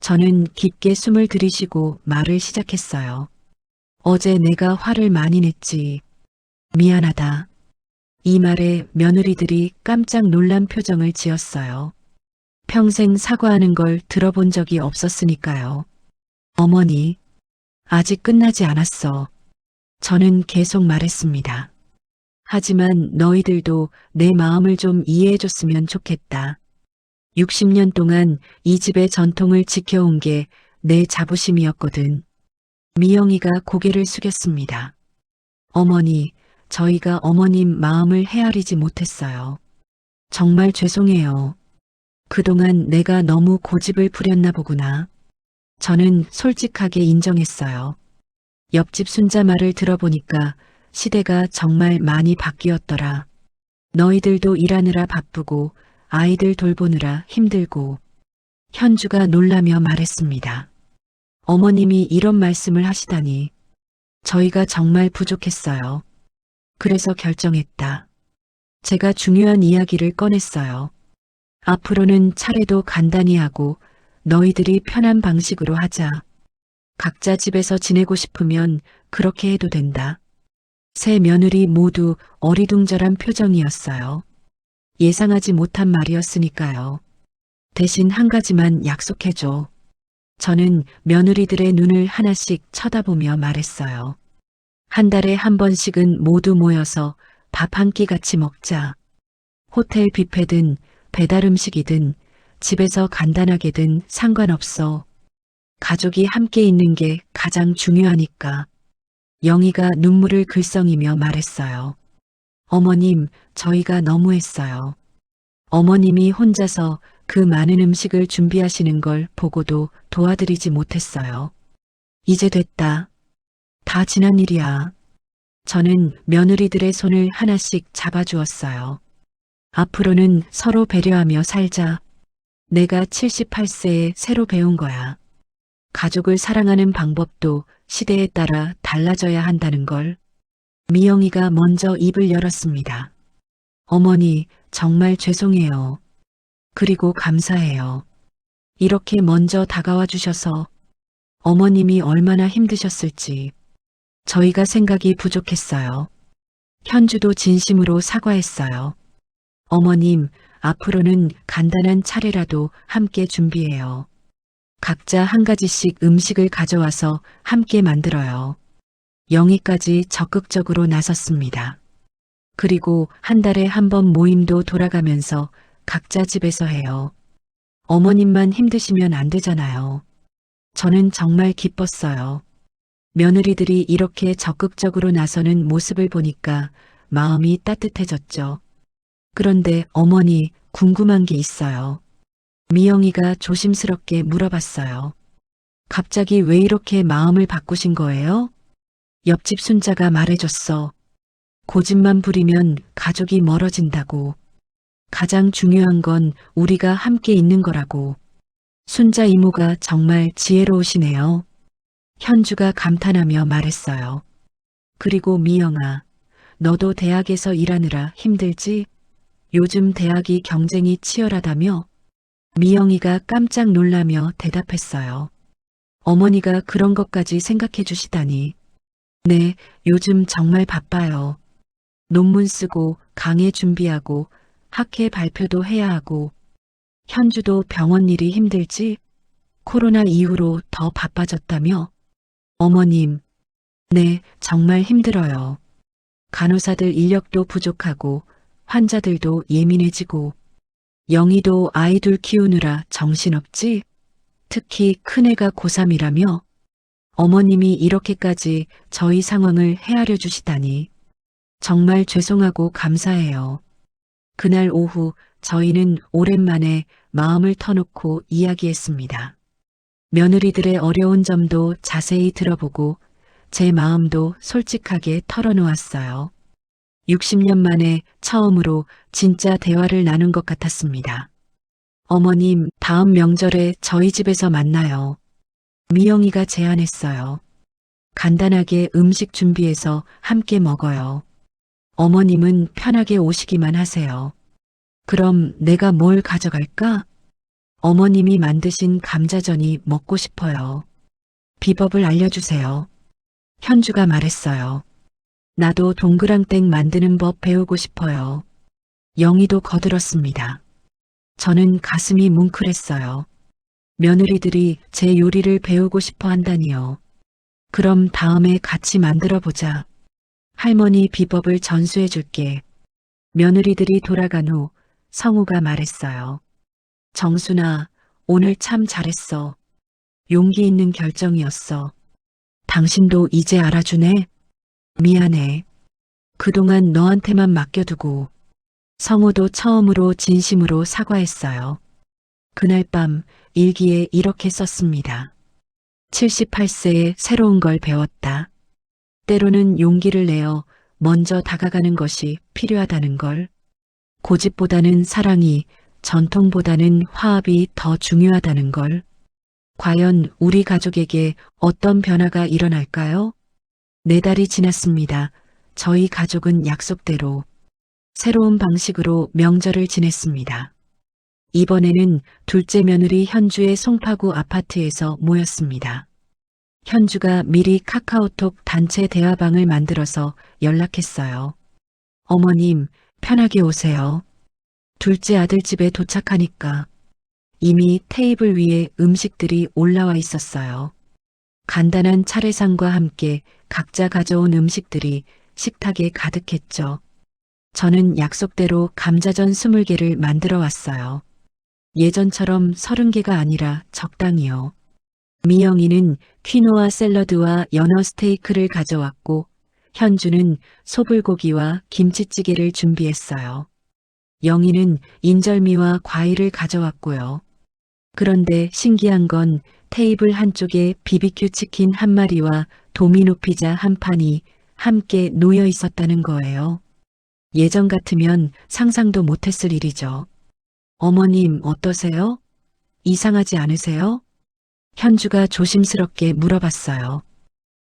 저는 깊게 숨을 들이쉬고 말을 시작했어요. 어제 내가 화를 많이 냈지. 미안하다. 이 말에 며느리들이 깜짝 놀란 표정을 지었어요. 평생 사과하는 걸 들어본 적이 없었으니까요. 어머니, 아직 끝나지 않았어. 저는 계속 말했습니다. 하지만 너희들도 내 마음을 좀 이해해줬으면 좋겠다. 60년 동안 이 집의 전통을 지켜온 게 내 자부심이었거든. 미영이가 고개를 숙였습니다. 어머니, 저희가 어머님 마음을 헤아리지 못했어요. 정말 죄송해요. 그동안 내가 너무 고집을 부렸나 보구나. 저는 솔직하게 인정했어요. 옆집 순자 말을 들어보니까 시대가 정말 많이 바뀌었더라. 너희들도 일하느라 바쁘고 아이들 돌보느라 힘들고. 현주가 놀라며 말했습니다. 어머님이 이런 말씀을 하시다니. 저희가 정말 부족했어요. 그래서 결정했다. 제가 중요한 이야기를 꺼냈어요. 앞으로는 차례도 간단히 하고 너희들이 편한 방식으로 하자. 각자 집에서 지내고 싶으면 그렇게 해도 된다. 세 며느리 모두 어리둥절한 표정이었어요. 예상하지 못한 말이었으니까요. 대신 한 가지만 약속해줘. 저는 며느리들의 눈을 하나씩 쳐다보며 말했어요. 한 달에 한 번씩은 모두 모여서 밥 한 끼 같이 먹자. 호텔 뷔페든 배달 음식이든 집에서 간단하게든 상관없어. 가족이 함께 있는 게 가장 중요하니까. 영희가 눈물을 글썽이며 말했어요. 어머님, 저희가 너무했어요. 어머님이 혼자서 그 많은 음식을 준비하시는 걸 보고도 도와드리지 못했어요. 이제 됐다. 다 지난 일이야. 저는 며느리들의 손을 하나씩 잡아주었어요. 앞으로는 서로 배려하며 살자. 내가 78세에 새로 배운 거야. 가족을 사랑하는 방법도 시대에 따라 달라져야 한다는 걸. 미영이가 먼저 입을 열었습니다. 어머니, 정말 죄송해요. 그리고 감사해요. 이렇게 먼저 다가와 주셔서 어머님이 얼마나 힘드셨을지. 저희가 생각이 부족했어요. 현주도 진심으로 사과했어요. 어머님, 앞으로는 간단한 차례라도 함께 준비해요. 각자 한 가지씩 음식을 가져와서 함께 만들어요. 영희까지 적극적으로 나섰습니다. 그리고 한 달에 한 번 모임도 돌아가면서 각자 집에서 해요. 어머님만 힘드시면 안 되잖아요. 저는 정말 기뻤어요. 며느리들이 이렇게 적극적으로 나서는 모습을 보니까 마음이 따뜻해졌죠. 그런데 어머니, 궁금한 게 있어요. 미영이가 조심스럽게 물어봤어요. 갑자기 왜 이렇게 마음을 바꾸신 거예요? 옆집 순자가 말해줬어. 고집만 부리면 가족이 멀어진다고. 가장 중요한 건 우리가 함께 있는 거라고. 순자 이모가 정말 지혜로우시네요. 현주가 감탄하며 말했어요. 그리고 미영아, 너도 대학에서 일하느라 힘들지? 요즘 대학이 경쟁이 치열하다며? 미영이가 깜짝 놀라며 대답했어요. 어머니가 그런 것까지 생각해 주시다니. 네, 요즘 정말 바빠요. 논문 쓰고 강의 준비하고 학회 발표도 해야 하고. 현주도 병원 일이 힘들지? 코로나 이후로 더 바빠졌다며? 어머님, 네, 정말 힘들어요. 간호사들 인력도 부족하고 환자들도 예민해지고. 영희도 아이들 키우느라 정신없지? 특히 큰애가 고3이라며? 어머님이 이렇게까지 저희 상황을 헤아려 주시다니. 정말 죄송하고 감사해요. 그날 오후 저희는 오랜만에 마음을 터놓고 이야기했습니다. 며느리들의 어려운 점도 자세히 들어보고 제 마음도 솔직하게 털어놓았어요. 60년 만에 처음으로 진짜 대화를 나눈 것 같았습니다. 어머님, 다음 명절에 저희 집에서 만나요. 미영이가 제안했어요. 간단하게 음식 준비해서 함께 먹어요. 어머님은 편하게 오시기만 하세요. 그럼 내가 뭘 가져갈까? 어머님이 만드신 감자전이 먹고 싶어요. 비법을 알려주세요. 현주가 말했어요. 나도 동그랑땡 만드는 법 배우고 싶어요. 영희도 거들었습니다. 저는 가슴이 뭉클했어요. 며느리들이 제 요리를 배우고 싶어 한다니요. 그럼 다음에 같이 만들어 보자. 할머니 비법을 전수해 줄게. 며느리들이 돌아간 후 성우가 말했어요. 정순아, 오늘 참 잘했어. 용기 있는 결정이었어. 당신도 이제 알아주네? 미안해. 그동안 너한테만 맡겨두고. 성우도 처음으로 진심으로 사과했어요. 그날 밤 일기에 이렇게 썼습니다. 78세에 새로운 걸 배웠다. 때로는 용기를 내어 먼저 다가가는 것이 필요하다는 걸. 고집보다는 사랑이, 전통보다는 화합이 더 중요하다는 걸. 과연 우리 가족에게 어떤 변화가 일어날까요? 4달이 지났습니다. 저희 가족은 약속대로 새로운 방식으로 명절을 지냈습니다. 이번에는 둘째 며느리 현주의 송파구 아파트에서 모였습니다. 현주가 미리 카카오톡 단체 대화방을 만들어서 연락했어요. 어머님, 편하게 오세요. 둘째 아들 집에 도착하니까 이미 테이블 위에 음식들이 올라와 있었어요. 간단한 차례상과 함께 각자 가져온 음식들이 식탁에 가득했죠. 저는 약속대로 감자전 20개를 만들어 왔어요. 예전처럼 30개가 아니라 적당히요. 미영이는 퀴노아 샐러드와 연어 스테이크를 가져왔고 현주는 소불고기와 김치찌개를 준비했어요. 영희는 인절미와 과일을 가져왔고요. 그런데 신기한 건 테이블 한쪽에 BBQ 치킨 1마리와 도미노 피자 1판이 함께 놓여 있었다는 거예요. 예전 같으면 상상도 못했을 일이죠. 어머님 어떠세요? 이상하지 않으세요? 현주가 조심스럽게 물어봤어요.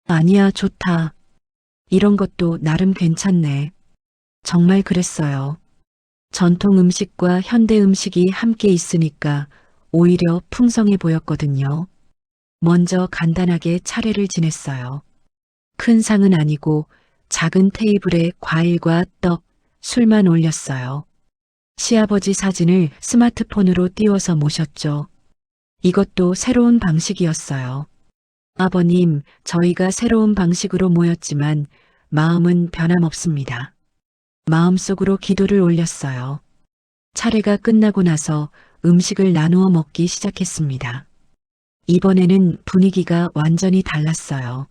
아니야, 좋다. 이런 것도 나름 괜찮네. 정말 그랬어요. 전통 음식과 현대 음식이 함께 있으니까 오히려 풍성해 보였거든요. 먼저 간단하게 차례를 지냈어요. 큰 상은 아니고 작은 테이블에 과일과 떡, 술만 올렸어요. 시아버지 사진을 스마트폰으로 띄워서 모셨죠. 이것도 새로운 방식이었어요. 아버님, 저희가 새로운 방식으로 모였지만 마음은 변함없습니다. 마음속으로 기도를 올렸어요. 차례가 끝나고 나서 음식을 나누어 먹기 시작했습니다. 이번에는 분위기가 완전히 달랐어요.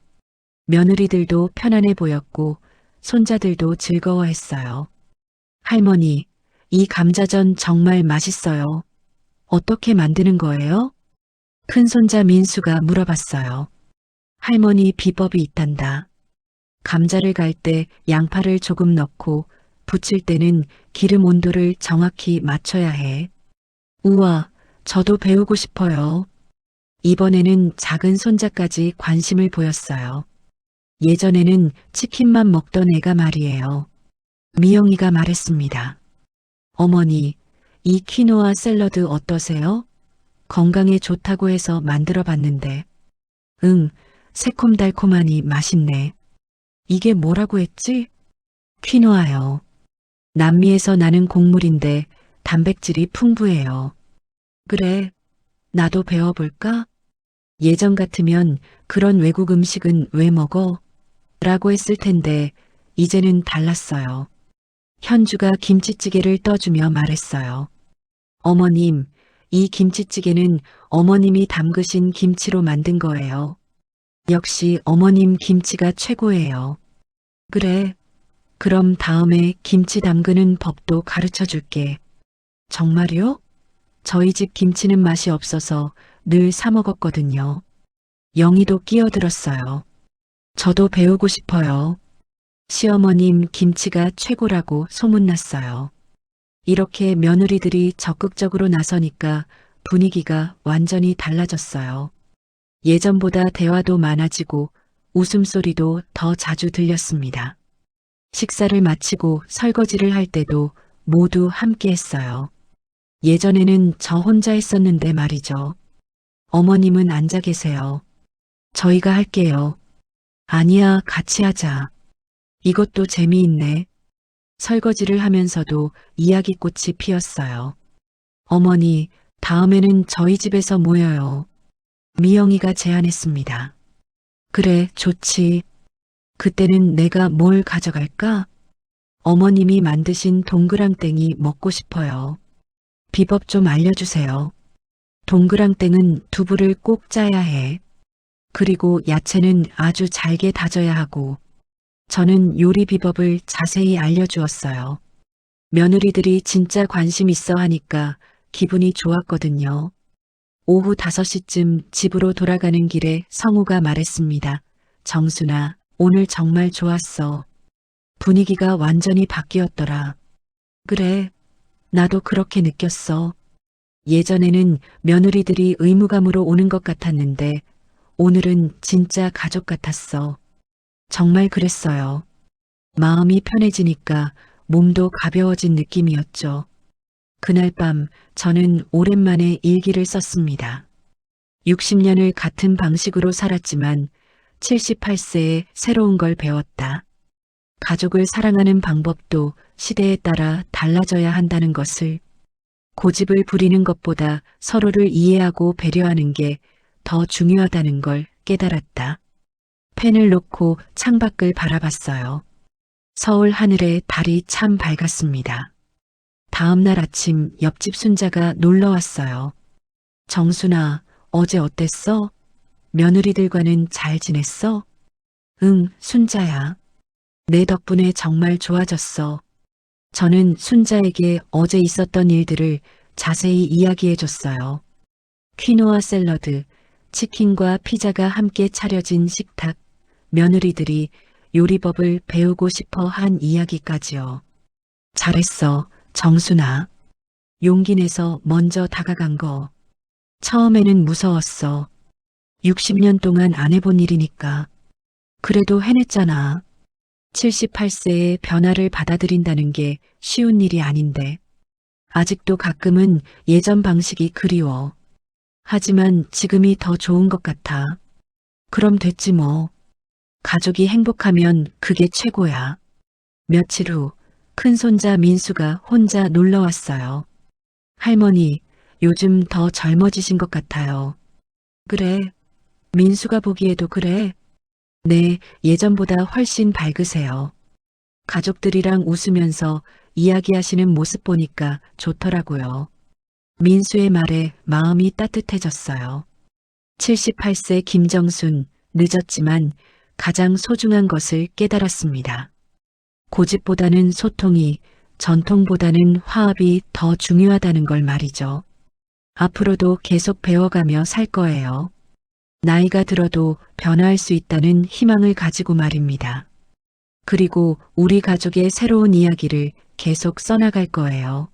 며느리들도 편안해 보였고 손자들도 즐거워했어요. 할머니, 이 감자전 정말 맛있어요. 어떻게 만드는 거예요? 큰 손자 민수가 물어봤어요. 할머니 비법이 있단다. 감자를 갈 때 양파를 조금 넣고 부칠 때는 기름 온도를 정확히 맞춰야 해. 우와, 저도 배우고 싶어요. 이번에는 작은 손자까지 관심을 보였어요. 예전에는 치킨만 먹던 애가 말이에요. 미영이가 말했습니다. 어머니, 이 퀴노아 샐러드 어떠세요? 건강에 좋다고 해서 만들어 봤는데. 응, 새콤달콤하니 맛있네. 이게 뭐라고 했지? 퀴노아요. 남미에서 나는 곡물인데 단백질이 풍부해요. 그래, 나도 배워볼까? 예전 같으면 그런 외국 음식은 왜 먹어? 라고 했을 텐데 이제는 달랐어요. 현주가 김치찌개를 떠주며 말했어요. 어머님, 이 김치찌개는 어머님이 담그신 김치로 만든 거예요. 역시 어머님 김치가 최고예요. 그래, 그럼 다음에 김치 담그는 법도 가르쳐 줄게. 정말요? 저희 집 김치는 맛이 없어서 늘 사 먹었거든요. 영희도 끼어들었어요. 저도 배우고 싶어요. 시어머님 김치가 최고라고 소문났어요. 이렇게 며느리들이 적극적으로 나서니까 분위기가 완전히 달라졌어요. 예전보다 대화도 많아지고 웃음소리도 더 자주 들렸습니다. 식사를 마치고 설거지를 할 때도 모두 함께 했어요. 예전에는 저 혼자 했었는데 말이죠. 어머님은 앉아 계세요. 저희가 할게요. 아니야, 같이 하자. 이것도 재미있네. 설거지를 하면서도 이야기꽃이 피었어요. 어머니, 다음에는 저희 집에서 모여요. 미영이가 제안했습니다. 그래, 좋지. 그때는 내가 뭘 가져갈까? 어머님이 만드신 동그랑땡이 먹고 싶어요. 비법 좀 알려주세요. 동그랑땡은 두부를 꼭 짜야 해. 그리고 야채는 아주 잘게 다져야 하고, 저는 요리 비법을 자세히 알려주었어요. 며느리들이 진짜 관심 있어 하니까 기분이 좋았거든요. 오후 5시쯤 집으로 돌아가는 길에 성우가 말했습니다. 정순아, 오늘 정말 좋았어. 분위기가 완전히 바뀌었더라. 그래, 나도 그렇게 느꼈어. 예전에는 며느리들이 의무감으로 오는 것 같았는데 오늘은 진짜 가족 같았어. 정말 그랬어요. 마음이 편해지니까 몸도 가벼워진 느낌이었죠. 그날 밤 저는 오랜만에 일기를 썼습니다. 60년을 같은 방식으로 살았지만 78세에 새로운 걸 배웠다. 가족을 사랑하는 방법도 시대에 따라 달라져야 한다는 것을, 고집을 부리는 것보다 서로를 이해하고 배려하는 게 더 중요하다는 걸 깨달았다. 펜을 놓고 창밖을 바라봤어요. 서울 하늘에 달이 참 밝았습니다. 다음 날 아침 옆집 순자가 놀러 왔어요. 정순아, 어제 어땠어? 며느리들과는 잘 지냈어? 응, 순자야. 내 덕분에 정말 좋아졌어. 저는 순자에게 어제 있었던 일들을 자세히 이야기해 줬어요. 퀴노아 샐러드, 치킨과 피자가 함께 차려진 식탁, 며느리들이 요리법을 배우고 싶어 한 이야기까지요. 잘했어, 정순아. 용기 내서 먼저 다가간 거. 처음에는 무서웠어. 60년 동안 안 해본 일이니까. 그래도 해냈잖아. 78세의 변화를 받아들인다는 게 쉬운 일이 아닌데. 아직도 가끔은 예전 방식이 그리워. 하지만 지금이 더 좋은 것 같아. 그럼 됐지 뭐. 가족이 행복하면 그게 최고야. 며칠 후 큰손자 민수가 혼자 놀러 왔어요. 할머니, 요즘 더 젊어지신 것 같아요. 그래. 민수가 보기에도 그래. 네, 예전보다 훨씬 밝으세요. 가족들이랑 웃으면서 이야기하시는 모습 보니까 좋더라고요. 민수의 말에 마음이 따뜻해졌어요. 78세 김정순, 늦었지만 가장 소중한 것을 깨달았습니다. 고집보다는 소통이, 전통보다는 화합이 더 중요하다는 걸 말이죠. 앞으로도 계속 배워가며 살 거예요. 나이가 들어도 변화할 수 있다는 희망을 가지고 말입니다. 그리고 우리 가족의 새로운 이야기를 계속 써나갈 거예요.